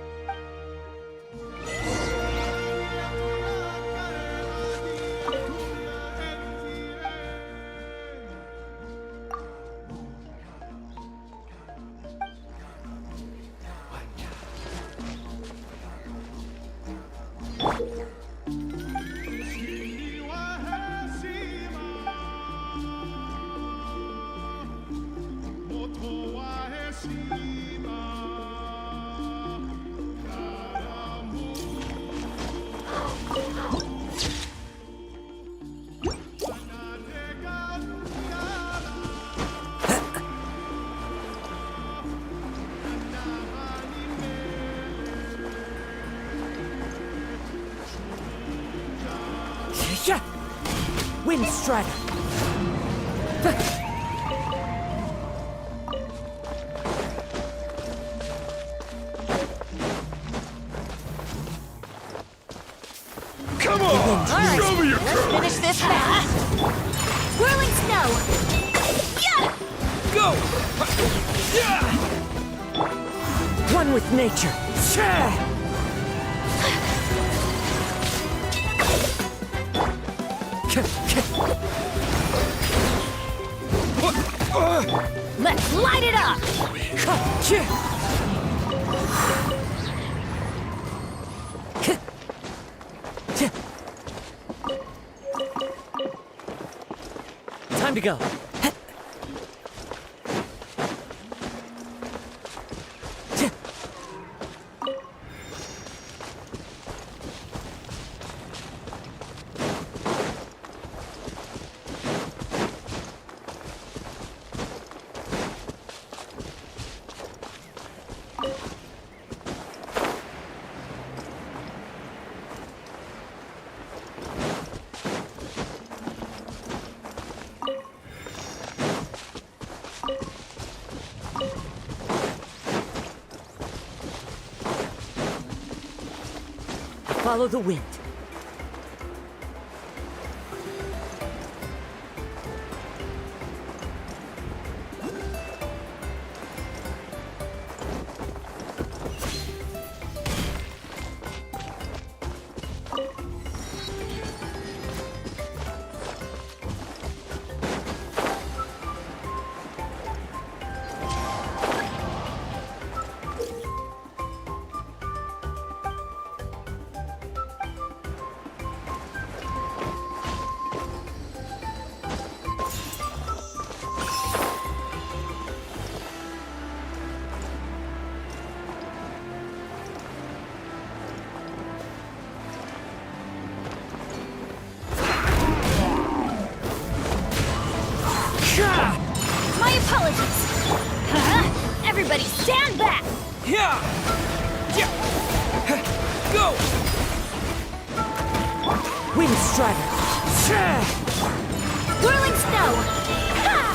Speaker 11: Wind Strider!
Speaker 12: Come on!
Speaker 11: Right.
Speaker 12: Show me your
Speaker 11: Let's finish this fast! Whirling Snow! Yeah!
Speaker 12: Go! Yeah!
Speaker 11: One with nature! Let's light it up!
Speaker 8: Time to go.
Speaker 11: Follow the wind. Wind Strider! Whirling Snow! Ha!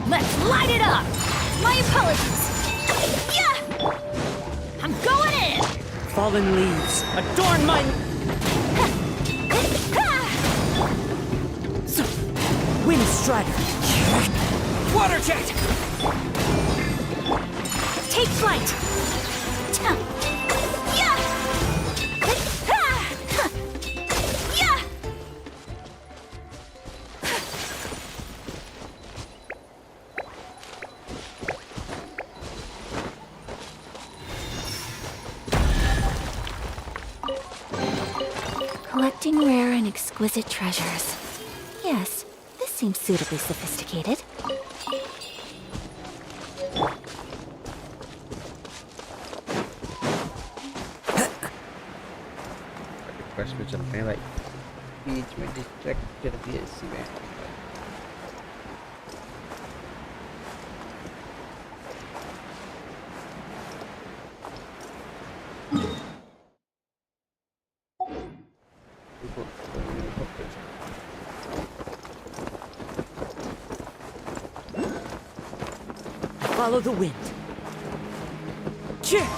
Speaker 11: Let's light it up! My apologies! Yeah! I'm going in!
Speaker 8: Fallen leaves, adorn my... Wind Strider!
Speaker 12: Water jet!
Speaker 11: Take flight! Yeah! Yeah!
Speaker 2: Collecting rare and exquisite treasures. Yes, this seems suitably sophisticated.
Speaker 1: है भाई, बीच में distract कर दिया इसी में।
Speaker 12: Follow the wind. Check!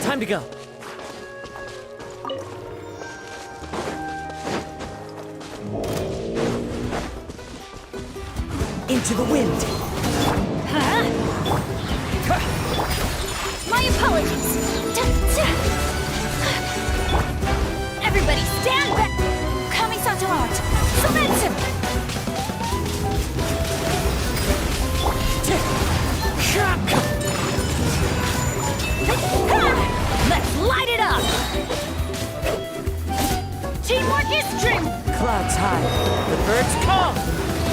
Speaker 8: Time to go.
Speaker 12: Into the wind.
Speaker 11: My apologies. Everybody stand back. Kami-sato out. Sumetsu. Let's light it up. Teamwork is strength.
Speaker 12: Clouds high. The birds call.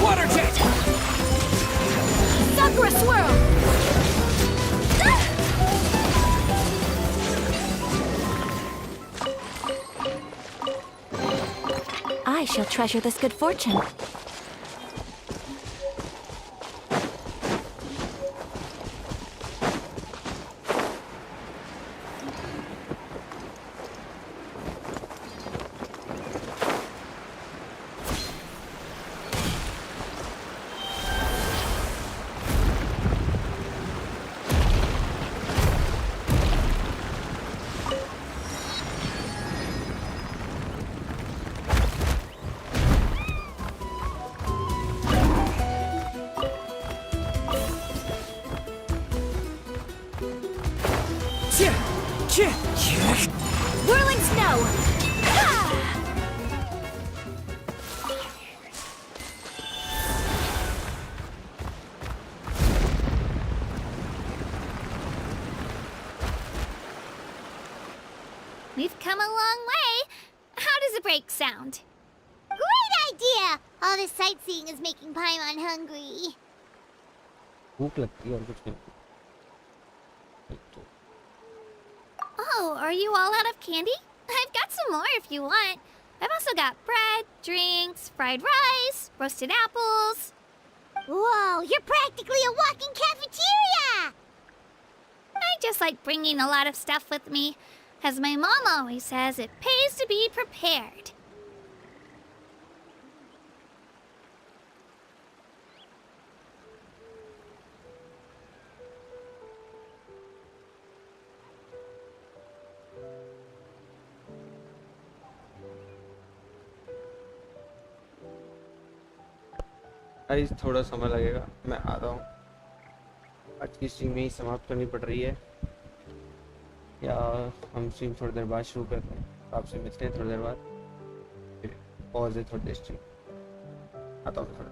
Speaker 12: Water jet.
Speaker 11: Sakura swirl.
Speaker 5: I shall treasure this good fortune.
Speaker 11: Whirling snow.
Speaker 5: We've come a long way. How does a break sound?
Speaker 4: Great idea! All this sightseeing is making Paimon hungry.
Speaker 1: भूख लगती है और कुछ नहीं।
Speaker 5: Oh, are you all out of candy? I've got some more if you want. I've also got bread, drinks, fried rice, roasted apples.
Speaker 4: Whoa, you're practically a walking cafeteria!
Speaker 5: I just like bringing a lot of stuff with me. As my mom always says, it pays to be prepared.
Speaker 1: Guys थोड़ा समय लगेगा, मैं आ रहा हूँ। आज की stream में ही समाप्त करनी पड़ रही है, या हम स्ट्रीम थोड़ी देर बाद शुरू करते हैं। आपसे मिलते हैं थोड़ी देर बाद, फिर पॉज है थोड़ी देर स्ट्रीम। आता हूँ थोड़ा।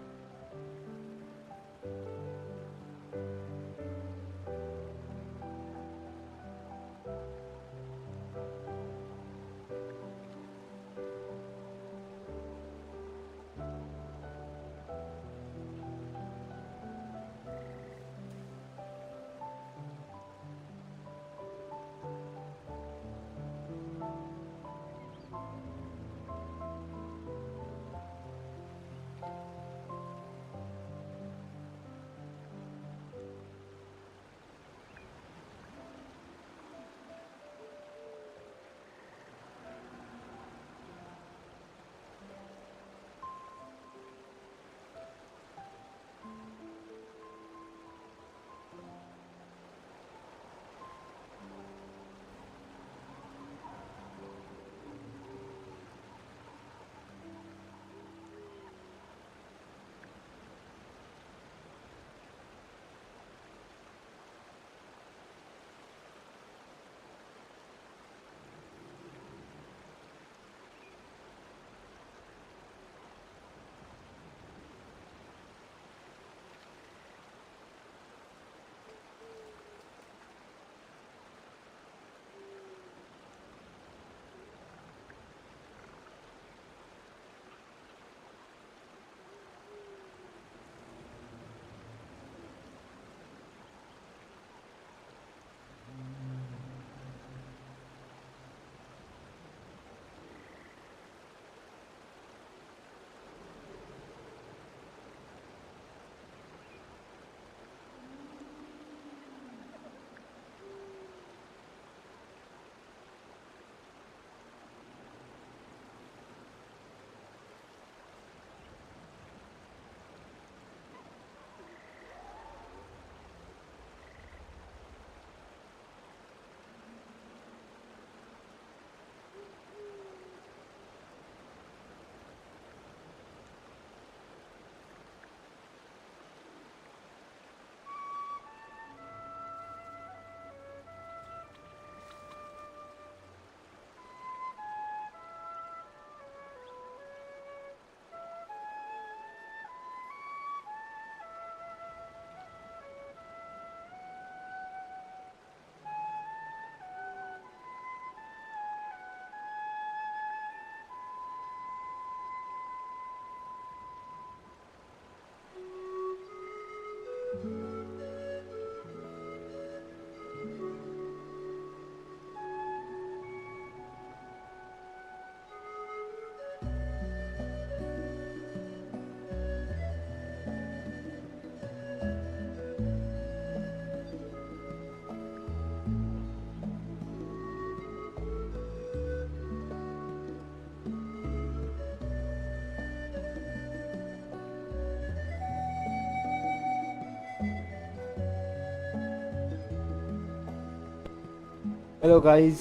Speaker 1: हेलो गाइस,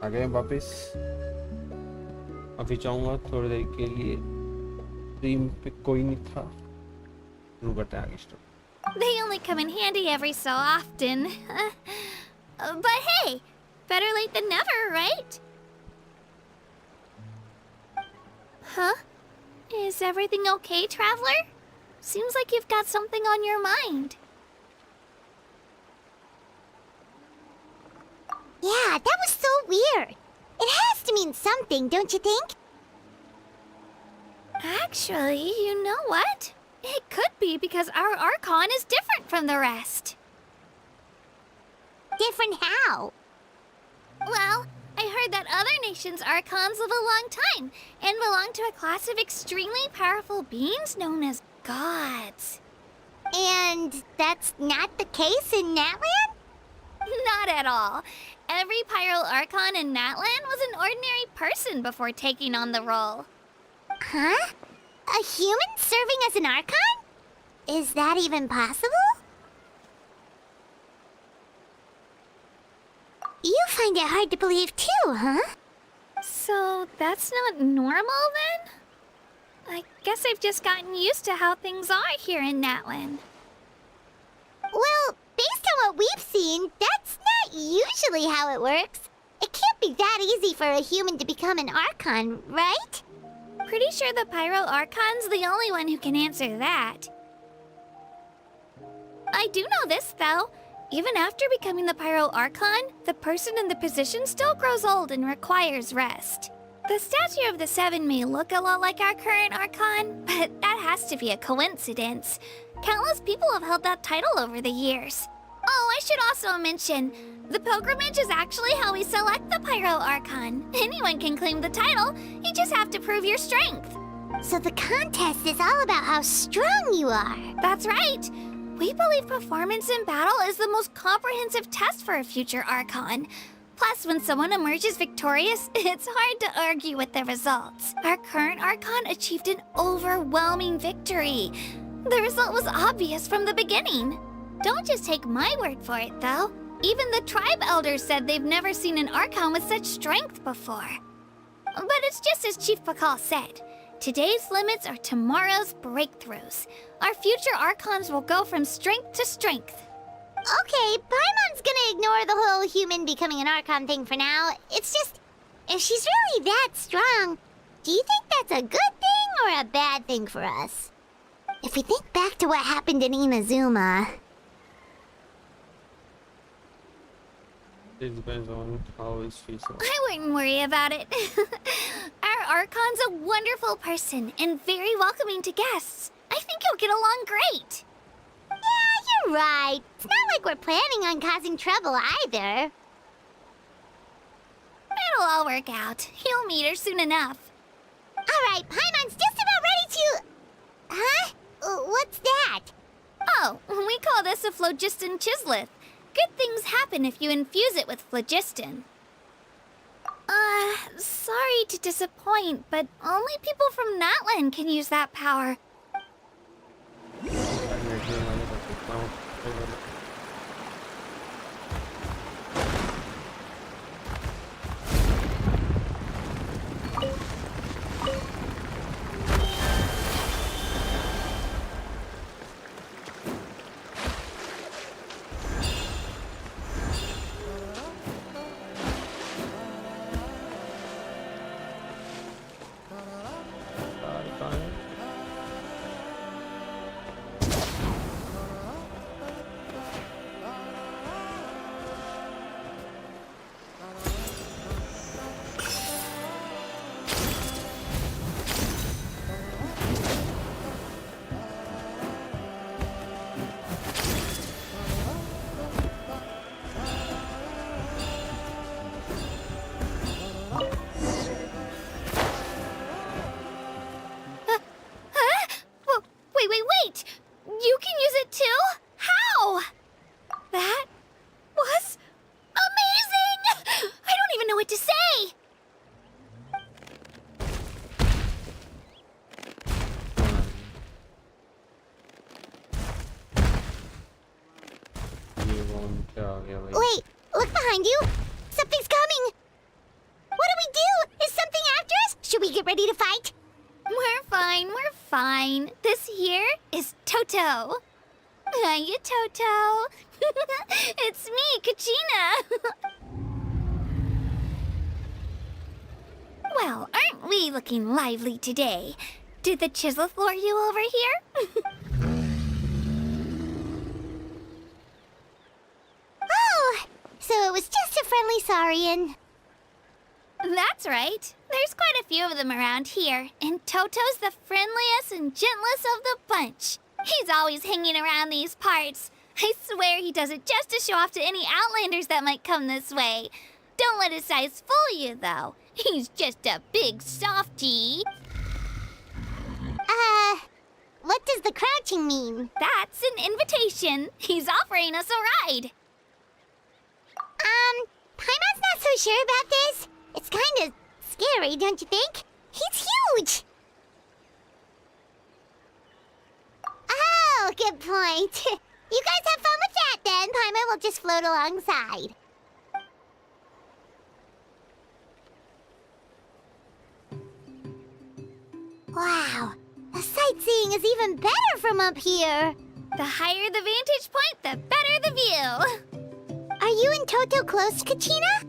Speaker 1: आ गए वापस। अभी चाहूँगा थोड़ी देर के लिए, स्ट्रीम पे कोई नहीं था, शुरू करते हैं आगे story.
Speaker 5: They only come in handy every so often. But hey, better late than never, right? Huh? Is everything okay, Traveler? Seems like you've got something on your mind.
Speaker 4: Yeah, that was so weird. It has to mean something, don't you think?
Speaker 5: Actually, you know what? It could be because our Archon is different from the rest.
Speaker 4: Different how?
Speaker 5: Well, I heard that other nations' Archons live a long time and belong to a class of extremely powerful beings known as gods.
Speaker 4: And that's not the case in Natlan?
Speaker 5: Not at all. Every Pyro Archon in Natlan was an ordinary person before taking on the role.
Speaker 4: Huh? A human serving as an Archon? Is that even possible? You find it hard to believe too, huh?
Speaker 5: So that's not normal then? I guess I've just gotten used to how things are here in Natlan.
Speaker 4: Well, based on what we've seen, that's not usually how it works. It can't be that easy for a human to become an Archon, right?
Speaker 5: Pretty sure the Pyro Archon's the only one who can answer that. I do know this, though. Even after becoming the Pyro Archon, the person in the position still grows old and requires rest. The statue of the Seven may look a lot like our current Archon, but that has to be a coincidence. Countless people have held that title over the years. Oh, I should also mention, the pilgrimage is actually how we select the Pyro Archon. Anyone can claim the title, you just have to prove your strength.
Speaker 4: So the contest is all about how strong you are.
Speaker 5: That's right. We believe performance in battle is the most comprehensive test for a future Archon. Plus, when someone emerges victorious, it's hard to argue with the results. Our current Archon achieved an overwhelming victory. The result was obvious from the beginning. Don't just take my word for it, though. Even the tribe elders said they've never seen an Archon with such strength before. But it's just as Chief Pakal said. Today's limits are tomorrow's breakthroughs. Our future Archons will go from strength to strength.
Speaker 4: Okay, Paimon's gonna ignore the whole human becoming an Archon thing for now. It's just, if she's really that strong, do you think that's a good thing or a bad thing for us? If we think back to what happened in Inazuma...
Speaker 1: It depends on how is she so.
Speaker 5: I wouldn't worry about it. Our Archon's a wonderful person and very welcoming to guests. I think you'll get along great.
Speaker 4: Yeah, you're right. It's not like we're planning on causing trouble either.
Speaker 5: It'll all work out. You'll meet her soon enough.
Speaker 4: Alright, Paimon's just about ready to... Huh? What's that?
Speaker 5: Oh, we call this a phlogiston chisleth. Good things happen if you infuse it with phlogiston. Sorry to disappoint, but only people from Natlan can use that power. Wait! You can use it too? How? That was amazing! I don't even know what to say!
Speaker 4: Wait, look behind you! Some get ready to fight?
Speaker 5: We're fine. This here is Toto. Hiya, Toto. It's me, Kachina. Well, aren't we looking lively today? Did the chisel floor you over here?
Speaker 4: Oh, so it was just a friendly saurian.
Speaker 5: That's right. There's quite a few of them around here, and Toto's the friendliest and gentlest of the bunch. He's always hanging around these parts. I swear he does it just to show off to any Outlanders that might come this way. Don't let his size fool you, though. He's just a big softie.
Speaker 4: What does the crouching mean?
Speaker 5: That's an invitation. He's offering us a ride.
Speaker 4: Paimon's not so sure about this. It's kind of scary, don't you think? He's huge! Oh, good point. You guys have fun with that then. Paimon will just float alongside. Wow, the sightseeing is even better from up here.
Speaker 5: The higher the vantage point, the better the view.
Speaker 4: Are you and Toto close, Kachina?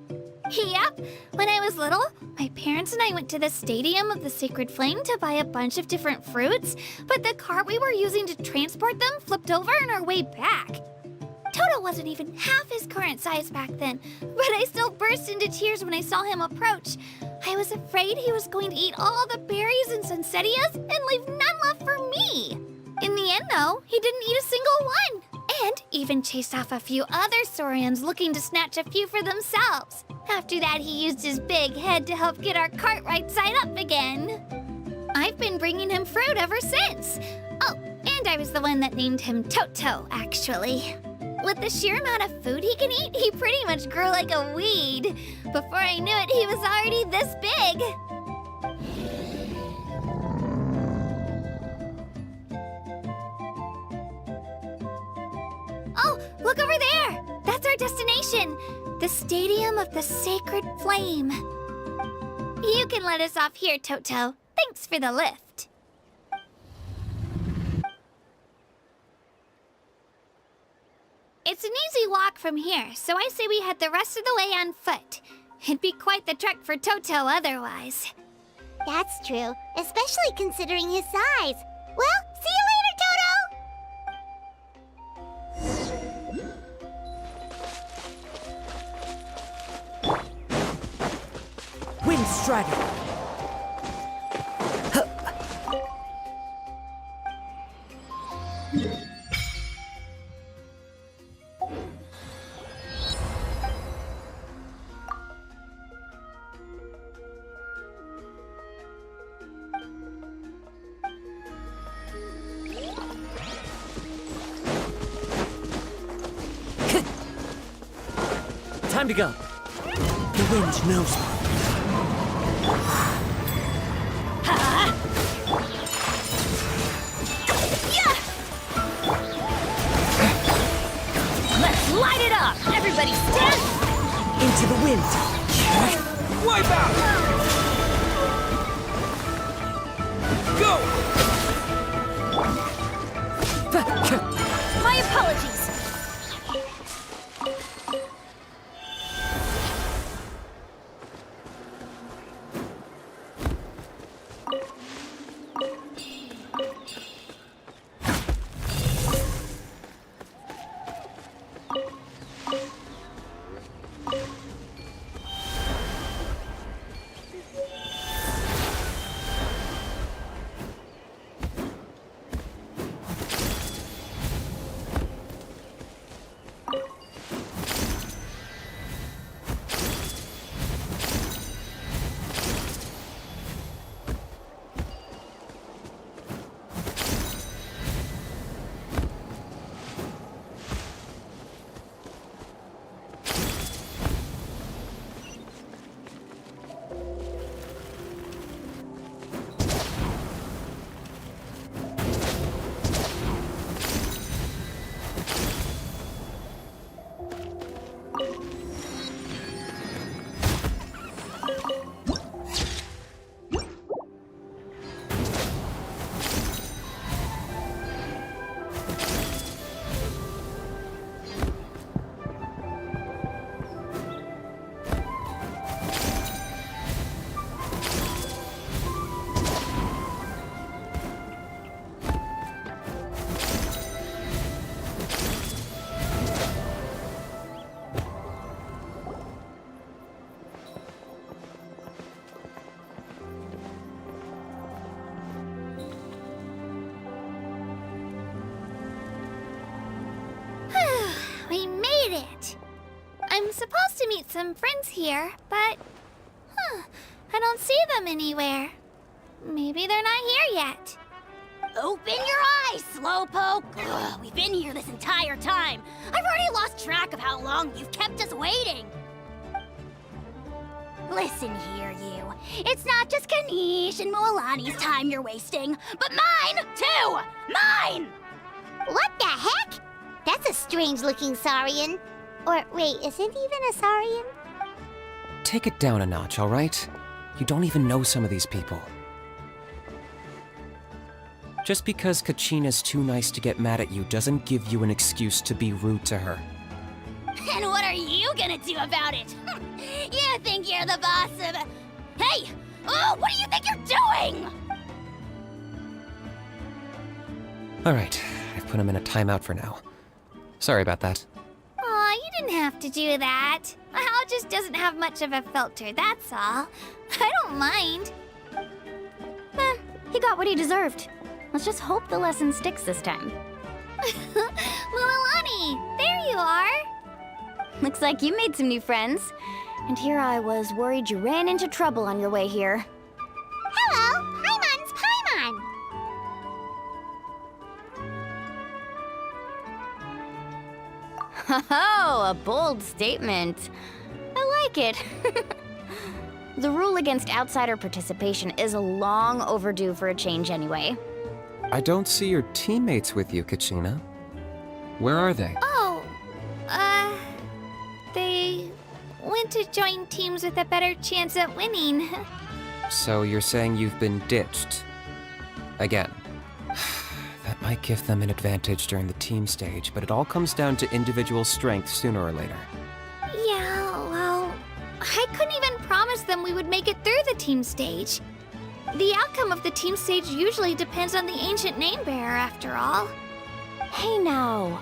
Speaker 5: Yep. When I was little, my parents and I went to the Stadium of the Sacred Flame to buy a bunch of different fruits, but the cart we were using to transport them flipped over on our way back. Toto wasn't even half his current size back then, but I still burst into tears when I saw him approach. I was afraid he was going to eat all the berries and sunsettias and leave none left for me. In the end, though, he didn't eat a single one, and even chased off a few other saurians looking to snatch a few for themselves. After that, he used his big head to help get our cart right side up again. I've been bringing him fruit ever since. Oh, and I was the one that named him Toto, actually. With the sheer amount of food he can eat, he pretty much grew like a weed. Before I knew it, he was already this big. Oh, look over there! That's our destination! The Stadium of the Sacred Flame. You can let us off here, Toto. Thanks for the lift. It's an easy walk from here, so I say we head the rest of the way on foot. It'd be quite the trek for Toto otherwise.
Speaker 4: That's true, especially considering his size. Well, see you later, Toto!
Speaker 12: Wind Strider! Time to go. The wind knows me.
Speaker 11: Let's light it up! Everybody stand!
Speaker 12: Into the wind. Wipe out! Go!
Speaker 11: My apologies!
Speaker 5: supposed to meet some friends here, but... I don't see them anywhere. Maybe they're not here yet.
Speaker 11: Open your eyes, Slowpoke! Ugh, we've been here this entire time. I've already lost track of how long you've kept us waiting. Listen here, you. It's not just Ganesh and MUALANI's time you're wasting, but mine, too! Mine!
Speaker 4: What the heck? That's a strange-looking Saurian. Or, wait, is it even a Saurian?
Speaker 13: Take it down a notch, all right? You don't even know some of these people. Just because Kachina's too nice to get mad at you doesn't give you an excuse to be rude to her.
Speaker 11: And what are you gonna do about it? You think you're the boss of... Hey! Oh, what do you think you're doing?
Speaker 13: All right, I've put him in a timeout for now. Sorry about that.
Speaker 5: Aw, you didn't have to do that. Hal just doesn't have much of a filter, that's all. I don't mind.
Speaker 2: He got what he deserved. Let's just hope the lesson sticks this time.
Speaker 5: MUALANI, there you are.
Speaker 2: Looks like you made some new friends. And here I was worried you ran into trouble on your way here.
Speaker 4: Hello, Paimon's Paimon.
Speaker 2: Oh, a bold statement. I like it. The rule against outsider participation is long overdue for a change anyway.
Speaker 13: I don't see your teammates with you, Kachina. Where are they?
Speaker 5: Oh, they went to join teams with a better chance at winning.
Speaker 13: So you're saying you've been ditched? Again. That might give them an advantage during the team stage, but it all comes down to individual strength sooner or later.
Speaker 5: Yeah, well, I couldn't even promise them we would make it through the team stage. The outcome of the team stage usually depends on the ancient name bearer, after all.
Speaker 2: Hey now.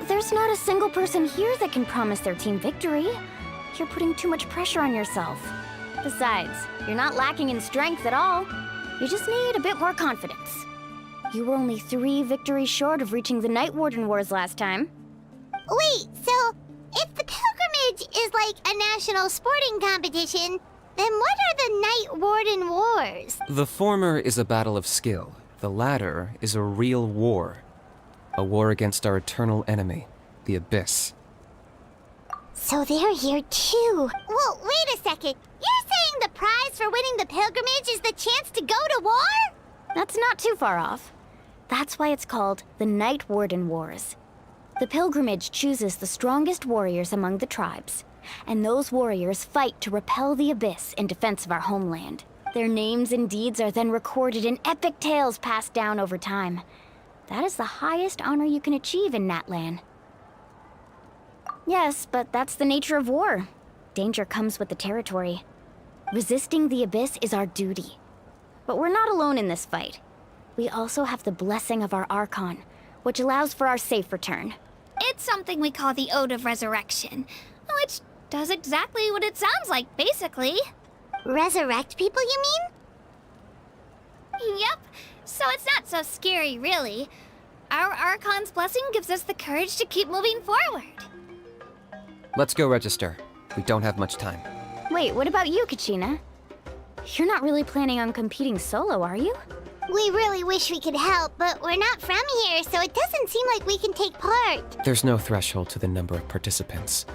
Speaker 2: There's not a single person here that can promise their team victory. You're putting too much pressure on yourself. Besides, you're not lacking in strength at all. You just need a bit more confidence. You were only 3 victories short of reaching the Night Warden Wars last time.
Speaker 4: Wait, so if the pilgrimage is like a national sporting competition, then what are the Night Warden Wars?
Speaker 13: The former is a battle of skill. The latter is a real war. A war against our eternal enemy, the Abyss.
Speaker 4: So they're here too. Well, wait a second. You're saying the prize for winning the pilgrimage is the chance to go to war?
Speaker 2: That's not too far off. That's why it's called the Night Warden Wars. The pilgrimage chooses the strongest warriors among the tribes, and those warriors fight to repel the Abyss in defense of our homeland. Their names and deeds are then recorded in epic tales passed down over time. That is the highest honor you can achieve in Natlan. Yes, but that's the nature of war. Danger comes with the territory. Resisting the Abyss is our duty. But we're not alone in this fight. We also have the blessing of our Archon, which allows for our safe return.
Speaker 5: It's something we call the Ode of Resurrection, which does exactly what it sounds like, basically.
Speaker 4: Resurrect people, you mean?
Speaker 5: Yep, so it's not so scary, really. Our Archon's blessing gives us the courage to keep moving forward.
Speaker 13: Let's go register. We don't have much time.
Speaker 2: Wait, what about you, Kachina? You're not really planning on competing solo, are you?
Speaker 4: We really wish we could help, but we're not from here, so it doesn't seem like we can take part.
Speaker 13: There's no threshold to the number of participants.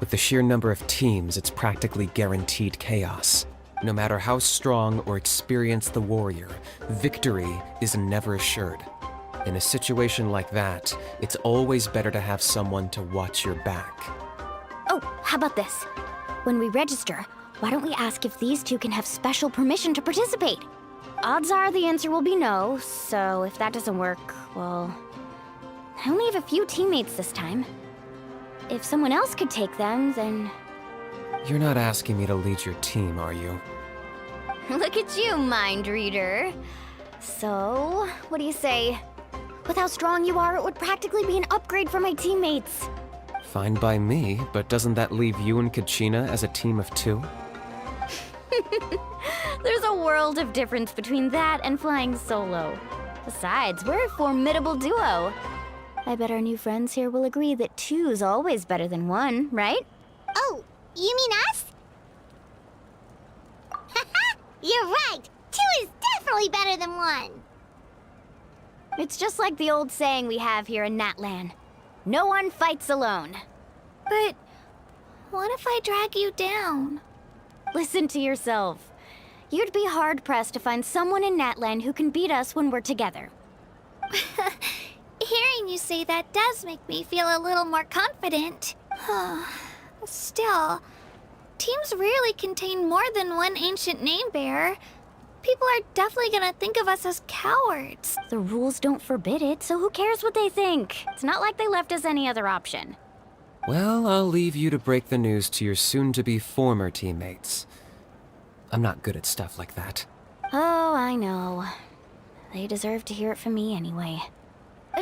Speaker 13: With the sheer number of teams, it's practically guaranteed chaos. No matter how strong or experienced the warrior, victory is never assured. In a situation like that, it's always better to have someone to watch your back.
Speaker 2: Oh, how about this? When we register, why don't we ask if these two can have special permission to participate? Odds are the answer will be no, so if that doesn't work, well... I only have a few teammates this time. If someone else could take them, then...
Speaker 13: You're not asking me to lead your team, are you?
Speaker 2: Look at you, mind reader. So, what do you say? With how strong you are, it would practically be an upgrade for my teammates.
Speaker 13: Fine by me, but doesn't that leave you and Kachina as a team of 2?
Speaker 2: There's a world of difference between that and flying solo. Besides, we're a formidable duo. I bet our new friends here will agree that 2's always better than 1, right?
Speaker 4: Oh, you mean us? Haha, you're right. 2 is definitely better than 1.
Speaker 2: It's just like the old saying we have here in Natlan. No one fights alone.
Speaker 5: But what if I drag you down?
Speaker 2: Listen to yourself. You'd be hard-pressed to find someone in Natlan who can beat us when we're together.
Speaker 5: Hearing you say that does make me feel a little more confident. Still, teams rarely contain more than one ancient name bearer. People are definitely gonna think of us as cowards.
Speaker 2: The rules don't forbid it, so who cares what they think? It's not like they left us any other option.
Speaker 13: Well, I'll leave you to break the news to your soon-to-be former teammates. I'm not good at stuff like that.
Speaker 2: Oh, I know. They deserve to hear it from me anyway.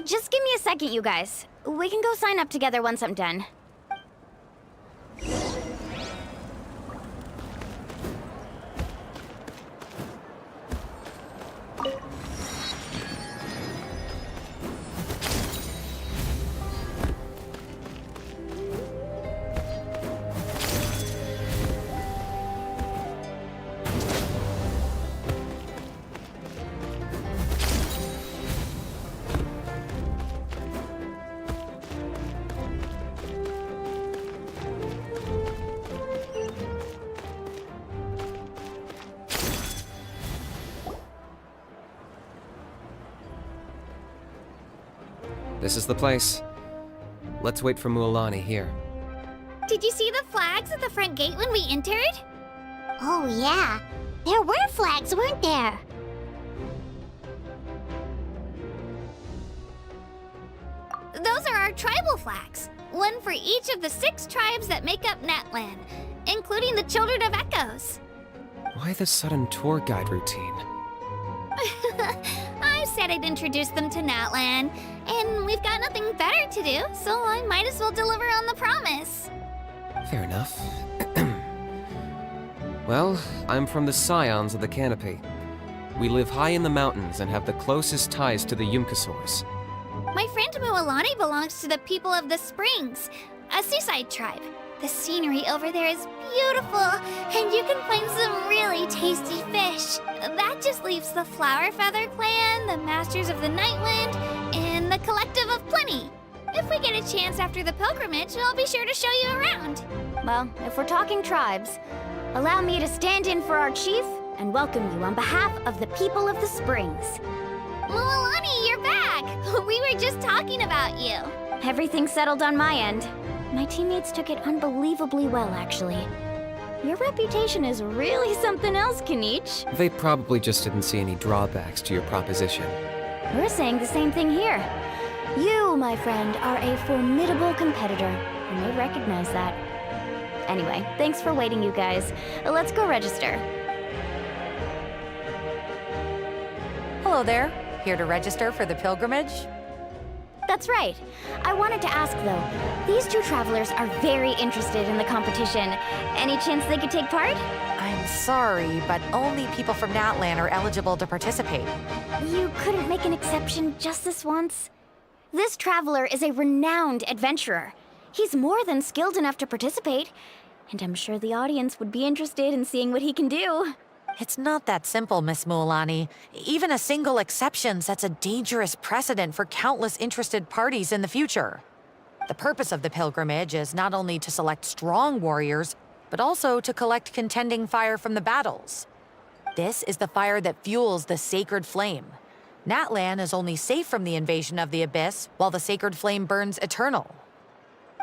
Speaker 2: Just give me a second, you guys. We can go sign up together once I'm done.
Speaker 13: This is the place. Let's wait for MUALANI here.
Speaker 5: Did you see the flags at the front gate when we entered?
Speaker 4: Oh yeah, there were flags, weren't there?
Speaker 5: Those are our tribal flags. One for each of the 6 tribes that make up Natlan, including the Children of Echoes.
Speaker 13: Why the sudden tour guide routine?
Speaker 5: I said I'd introduce them to Natlan, and we've got nothing better to do, so I might as well deliver on the promise.
Speaker 13: Fair enough. Well, I'm from the Scions of the Canopy. We live high in the mountains and have the closest ties to the Yumkasaurs.
Speaker 5: My friend MUALANI belongs to the people of the Springs, a seaside tribe. The scenery over there is beautiful, and you can find some really tasty fish. That just leaves the Flower Feather Clan, the Masters of the Nightwind, and the Collective of Plenty. If we get a chance after the pilgrimage, I'll be sure to show you around.
Speaker 2: Well, if we're talking tribes, allow me to stand in for our chief and welcome you on behalf of the people of the Springs.
Speaker 5: MUALANI, you're back! We were just talking about you.
Speaker 2: Everything's settled on my end. My teammates took it unbelievably well, actually. Your reputation is really something else, Kinich.
Speaker 13: They probably just didn't see any drawbacks to your proposition.
Speaker 2: We're saying the same thing here. You, my friend, are a formidable competitor. You may recognize that. Anyway, thanks for waiting, you guys. Let's go register.
Speaker 14: Hello there. Here to register for the pilgrimage?
Speaker 2: That's right. I wanted to ask, though, these 2 travelers are very interested in the competition. Any chance they could take part?
Speaker 14: I'm sorry, but only people from Natlan are eligible to participate.
Speaker 2: You couldn't make an exception just this once? This traveler is a renowned adventurer. He's more than skilled enough to participate, and I'm sure the audience would be interested in seeing what he can do.
Speaker 14: It's not that simple, Miss MUALANI. Even a single exception sets a dangerous precedent for countless interested parties in the future. The purpose of the pilgrimage is not only to select strong warriors, but also to collect contending fire from the battles. This is the fire that fuels the sacred flame. Natlan is only safe from the invasion of the Abyss, while the sacred flame burns eternal.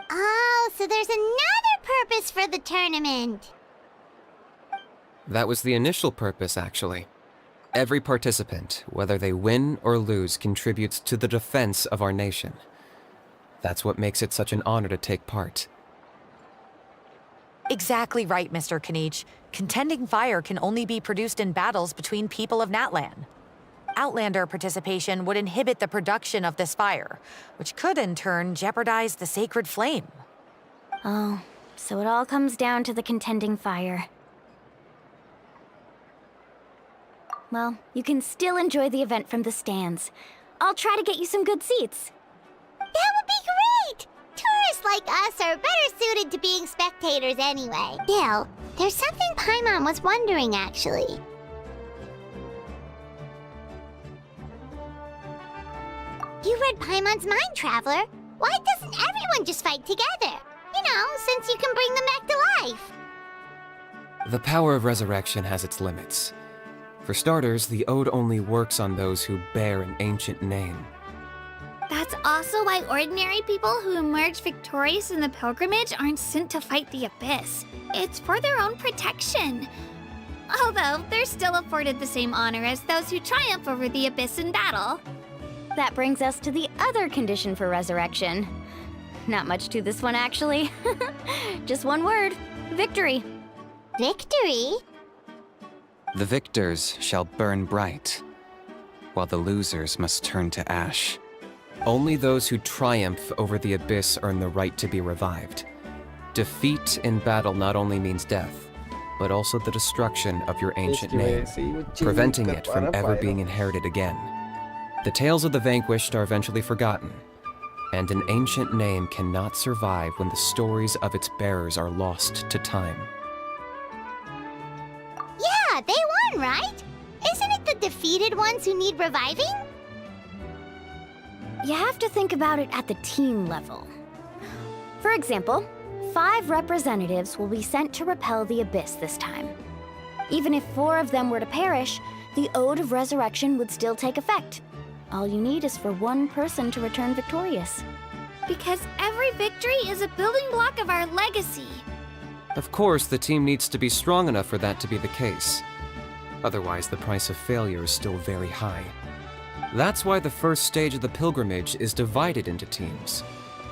Speaker 4: Oh, so there's another purpose for the tournament.
Speaker 13: That was the initial purpose, actually. Every participant, whether they win or lose, contributes to the defense of our nation. That's what makes it such an honor to take part.
Speaker 14: Exactly right, Mr. Kinich. Contending fire can only be produced in battles between people of Natlan. Outlander participation would inhibit the production of this fire, which could in turn jeopardize the sacred flame.
Speaker 2: Oh, so it all comes down to the contending fire. Well, you can still enjoy the event from the stands. I'll try to get you some good seats.
Speaker 4: That would be great! Tourists like us are better suited to being spectators anyway. Still, there's something Paimon was wondering, actually. You read Paimon's mind, Traveler. Why doesn't everyone just fight together? You know, since you can bring them back to life.
Speaker 13: The power of resurrection has its limits. For starters, the ode only works on those who bear an ancient name.
Speaker 5: That's also why ordinary people who emerge victorious in the pilgrimage aren't sent to fight the Abyss. It's for their own protection. Although, they're still afforded the same honor as those who triumph over the Abyss in battle.
Speaker 2: That brings us to the other condition for resurrection. Not much to this one, actually. Just one word: victory.
Speaker 4: Victory?
Speaker 15: The victors shall burn bright, while the losers must turn to ash.
Speaker 13: Only those who triumph over the Abyss earn the right to be revived. Defeat in battle not only means death, but also the destruction of your ancient name, preventing it from ever being inherited again. The tales of the vanquished are eventually forgotten, and an ancient name cannot survive when the stories of its bearers are lost to time.
Speaker 4: Yeah, they won, right? Isn't it the defeated ones who need reviving?
Speaker 2: You have to think about it at the team level. For example, 5 representatives will be sent to repel the Abyss this time. Even if 4 of them were to perish, the Ode of Resurrection would still take effect. All you need is for 1 person to return victorious.
Speaker 5: Because every victory is a building block of our legacy.
Speaker 13: Of course, the team needs to be strong enough for that to be the case. Otherwise, the price of failure is still very high. That's why the first stage of the pilgrimage is divided into teams,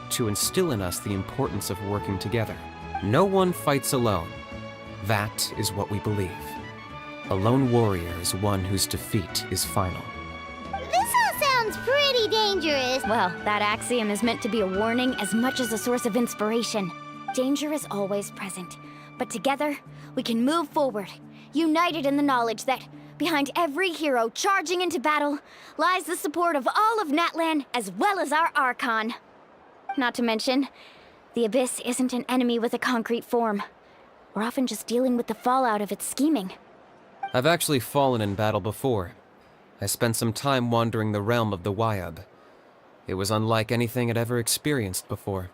Speaker 13: to instill in us the importance of working together. No one fights alone. That is what we believe. A lone warrior is one whose defeat is final.
Speaker 4: This all sounds pretty dangerous.
Speaker 2: Well, that axiom is meant to be a warning as much as a source of inspiration. Danger is always present, but together, we can move forward, united in the knowledge that behind every hero charging into battle lies the support of all of Natlan as well as our Archon. Not to mention, the Abyss isn't an enemy with a concrete form. We're often just dealing with the fallout of its scheming.
Speaker 13: I've actually fallen in battle before. I spent some time wandering the realm of the Wyab. It was unlike anything I'd ever experienced before.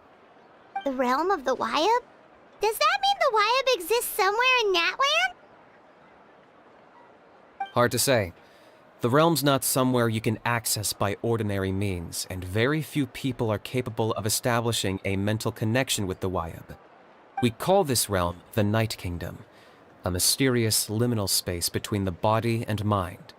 Speaker 4: The realm of the Wyab? Does that mean the Wyab exists somewhere in Natlan?
Speaker 13: Hard to say. The realm's not somewhere you can access by ordinary means, and very few people are capable of establishing a mental connection with the Wyab. We call this realm the Night Kingdom, a mysterious liminal space between the body and mind,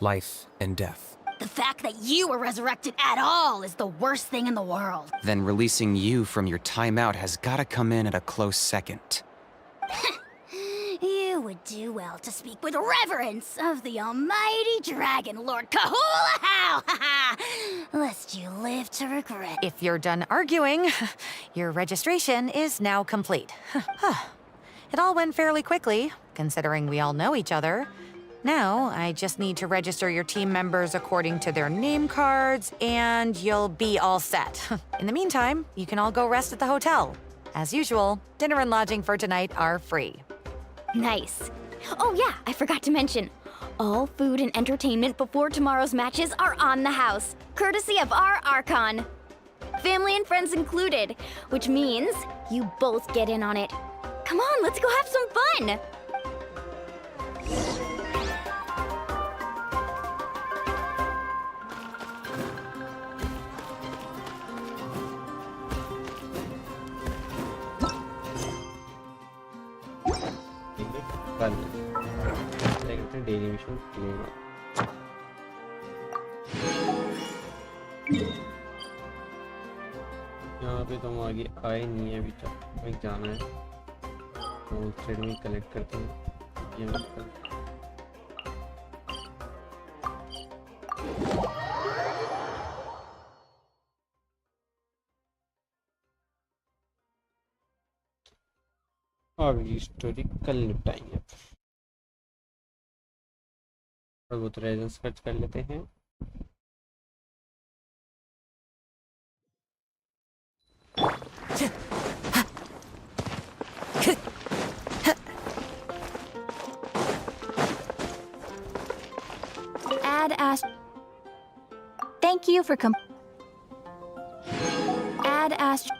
Speaker 13: life and death.
Speaker 11: The fact that you were resurrected at all is the worst thing in the world.
Speaker 15: Then releasing you from your timeout has gotta come in at a close second.
Speaker 11: You would do well to speak with reverence of the almighty Dragon Lord Kahula-How! Lest you live to regret.
Speaker 14: If you're done arguing, your registration is now complete. It all went fairly quickly, considering we all know each other. Now, I just need to register your team members according to their name cards, and you'll be all set. In the meantime, you can all go rest at the hotel. As usual, dinner and lodging for tonight are free.
Speaker 2: Nice. Oh yeah, I forgot to mention. All food and entertainment before tomorrow's matches are on the house, courtesy of our Archon. Family and friends included, which means you both get in on it. Come on, let's go have some fun!
Speaker 1: Daily mission खेलेगा यहाँ पे तो हम आगे आए नहीं है अभी तक जाना है तो थ्रेड में कलेक्ट करते हैं ये और ये स्टोरी कल निपटाएंगे और वो तो रेजन खर्च कर लेते हैं
Speaker 2: Thank you for add ast.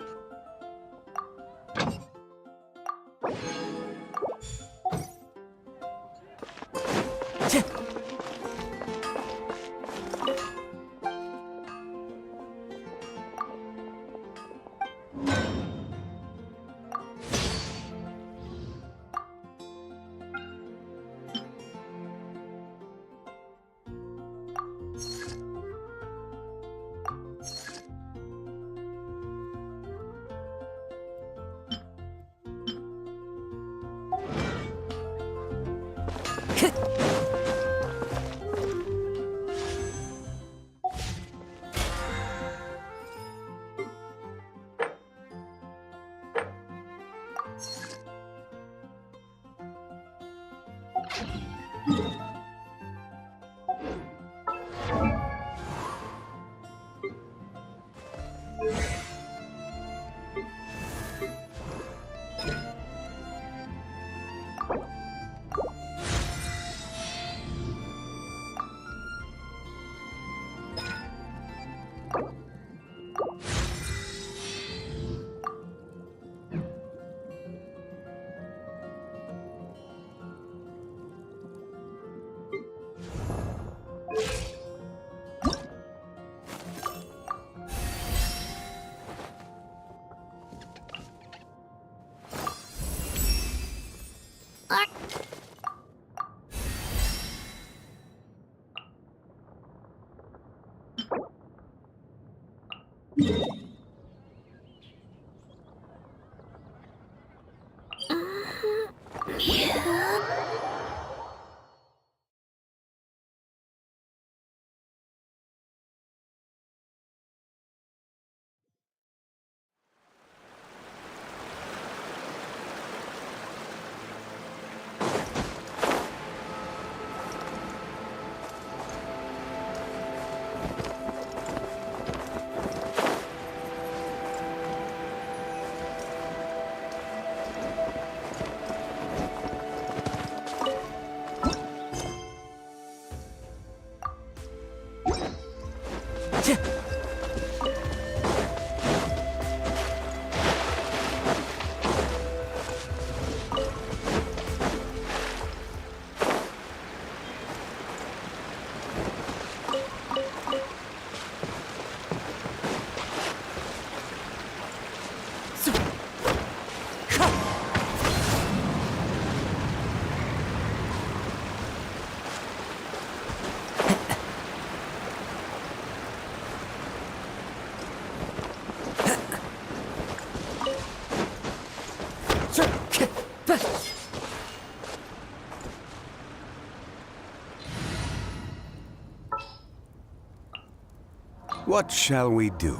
Speaker 16: What shall we do?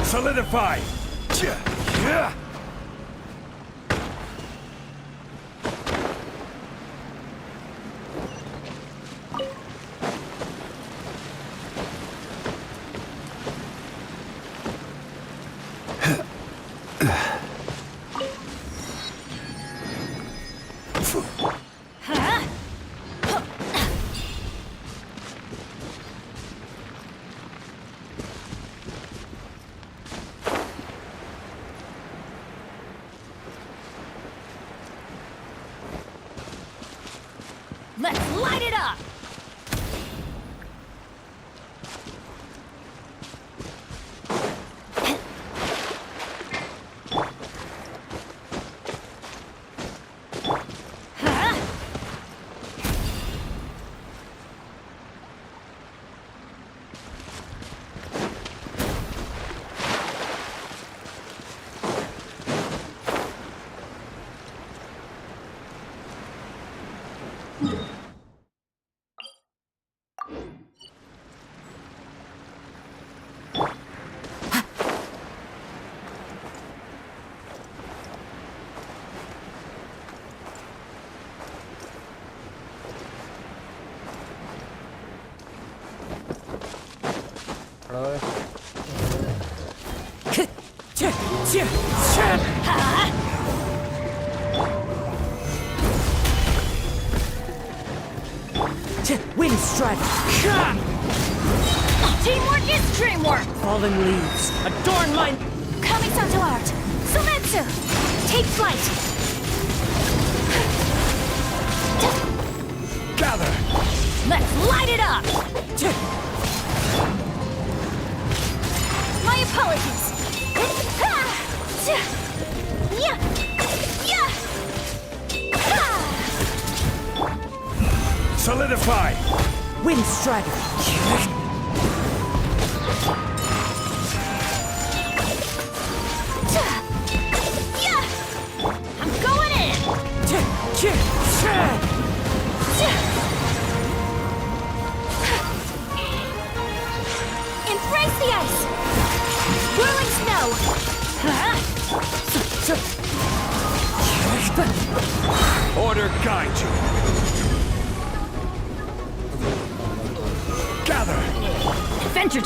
Speaker 12: Solidify! Yeah.
Speaker 11: Let's light it up!
Speaker 12: Wind Strider!
Speaker 2: Teamwork is dreamwork!
Speaker 12: Fallen leaves, adorn my...
Speaker 2: Kamisato art! Sumetsu! Take flight!
Speaker 12: Gather!
Speaker 2: Let's light it up! My apologies!
Speaker 12: Solidify! Wind Strider!
Speaker 2: I'm going in! Embrace the ice! Whirling snow!
Speaker 12: Order guide you! Gather!
Speaker 2: Adventure!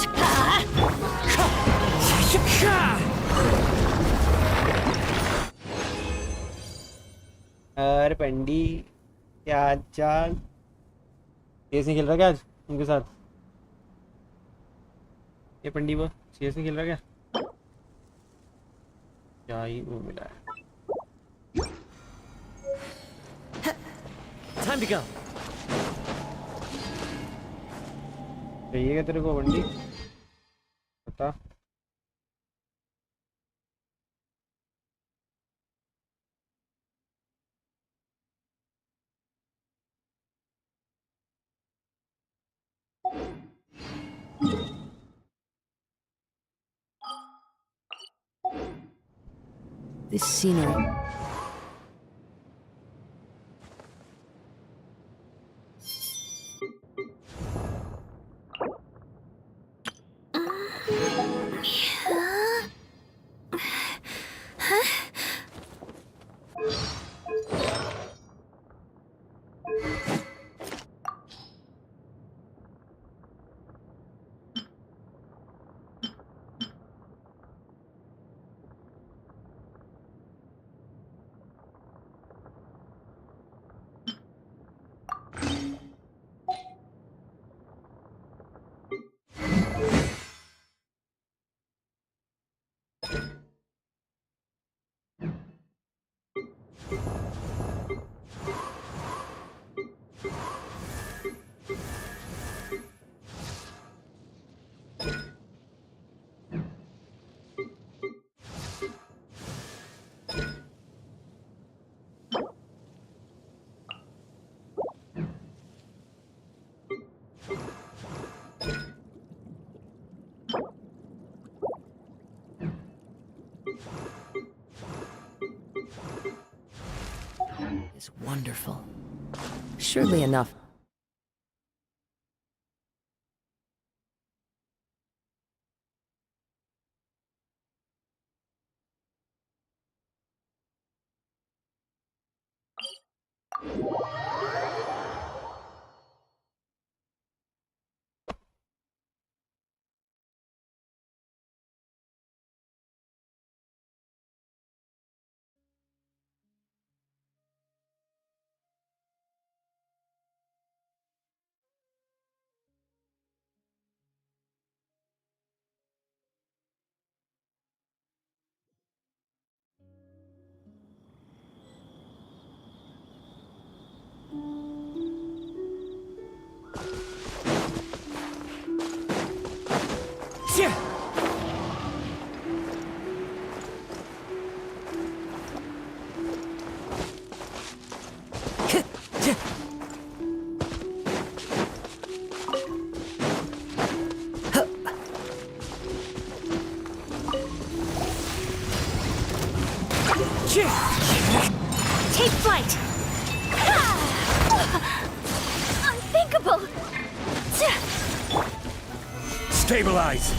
Speaker 1: अरे पंडी क्या चाल CS नहीं खेल रहा क्या आज उनके साथ ये पंडी वो सीएस नहीं खेल रहा क्या ही वो मिला है
Speaker 12: Time to go.
Speaker 1: चाहिए क्या तेरे को पंडी बता
Speaker 6: This scenery. Is wonderful. Surely enough.
Speaker 2: Take flight! Unthinkable!
Speaker 12: Stabilize!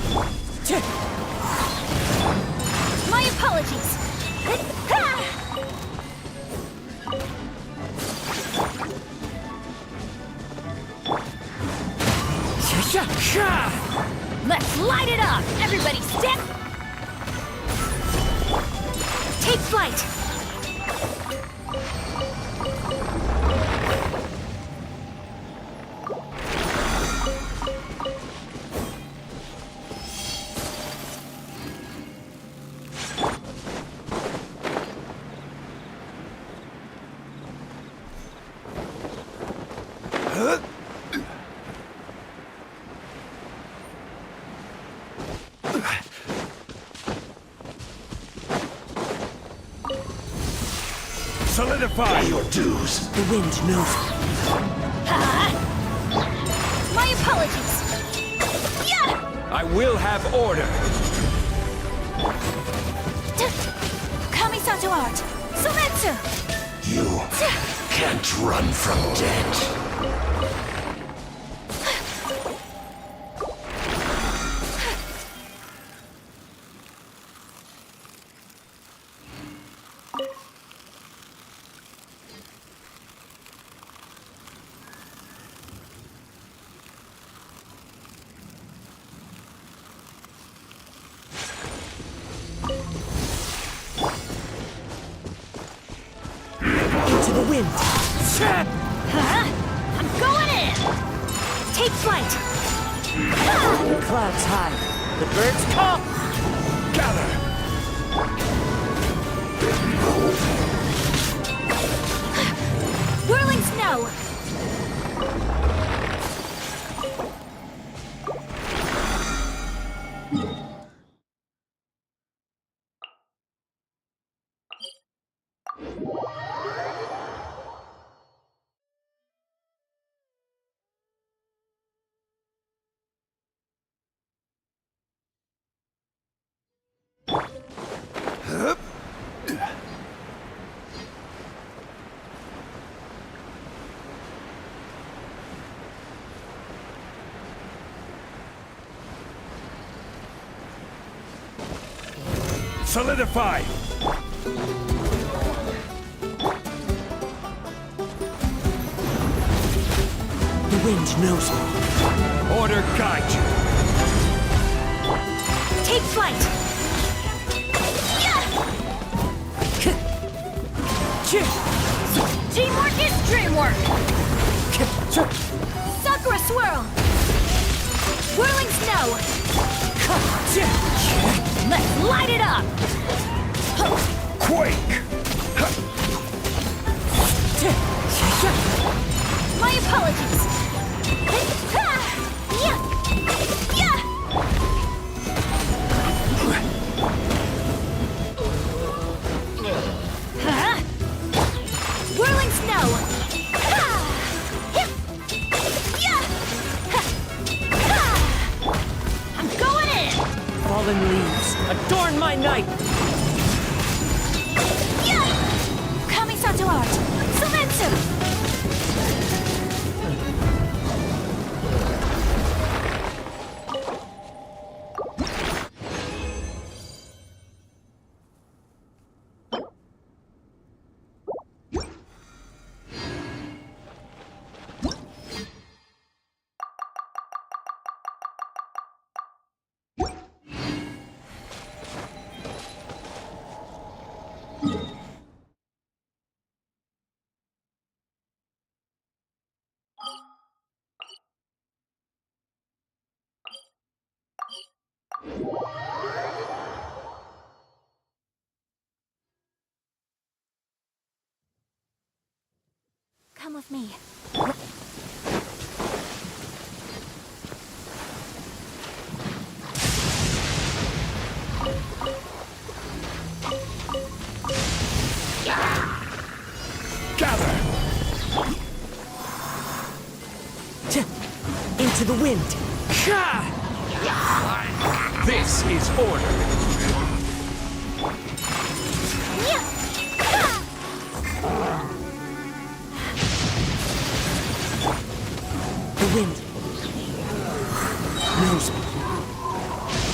Speaker 2: My apologies! Let's light it up! Everybody step! Take flight!
Speaker 12: Solidify your dues.
Speaker 2: The wind knows. My apologies. Yeah!
Speaker 12: I will have order.
Speaker 2: Kamisato art. Sumetsu!
Speaker 12: You can't run from death.
Speaker 2: Into the wind. I'm going in! Take flight!
Speaker 12: Clouds high. The birds come. Gather.
Speaker 2: Whirling snow!
Speaker 12: Solidify.
Speaker 2: The wind knows me.
Speaker 12: Order guide you.
Speaker 2: Take flight! Teamwork is dreamwork! Sakura swirl! Whirling snow! Let's light it up!
Speaker 12: Quake!
Speaker 2: My apologies! Whirling snow! I'm going in!
Speaker 12: Fallen leaves, adorn my night!
Speaker 2: Kamisato art! Sumetsu! Come with me.
Speaker 12: Gather!
Speaker 2: Into the wind.
Speaker 12: This is order.
Speaker 2: The wind knows me.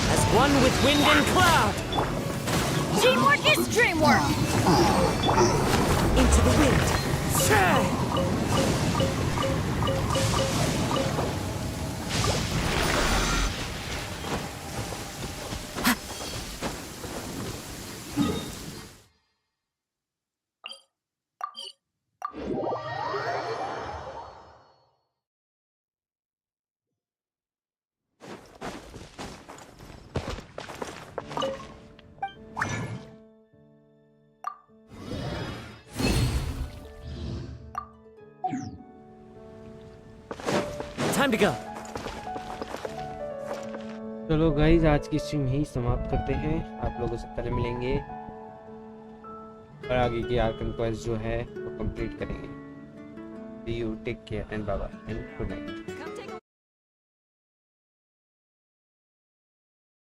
Speaker 12: As one with wind and cloud.
Speaker 2: Teamwork is dreamwork! Into the wind.
Speaker 8: Time to go.
Speaker 1: चलो guys आज की stream यही समाप्त करते हैं। आप लोगों से पहले मिलेंगे और आगे की आर्कन क्वेस्ट जो है वो कंप्लीट करेंगे। See you, take care and bye bye and good night.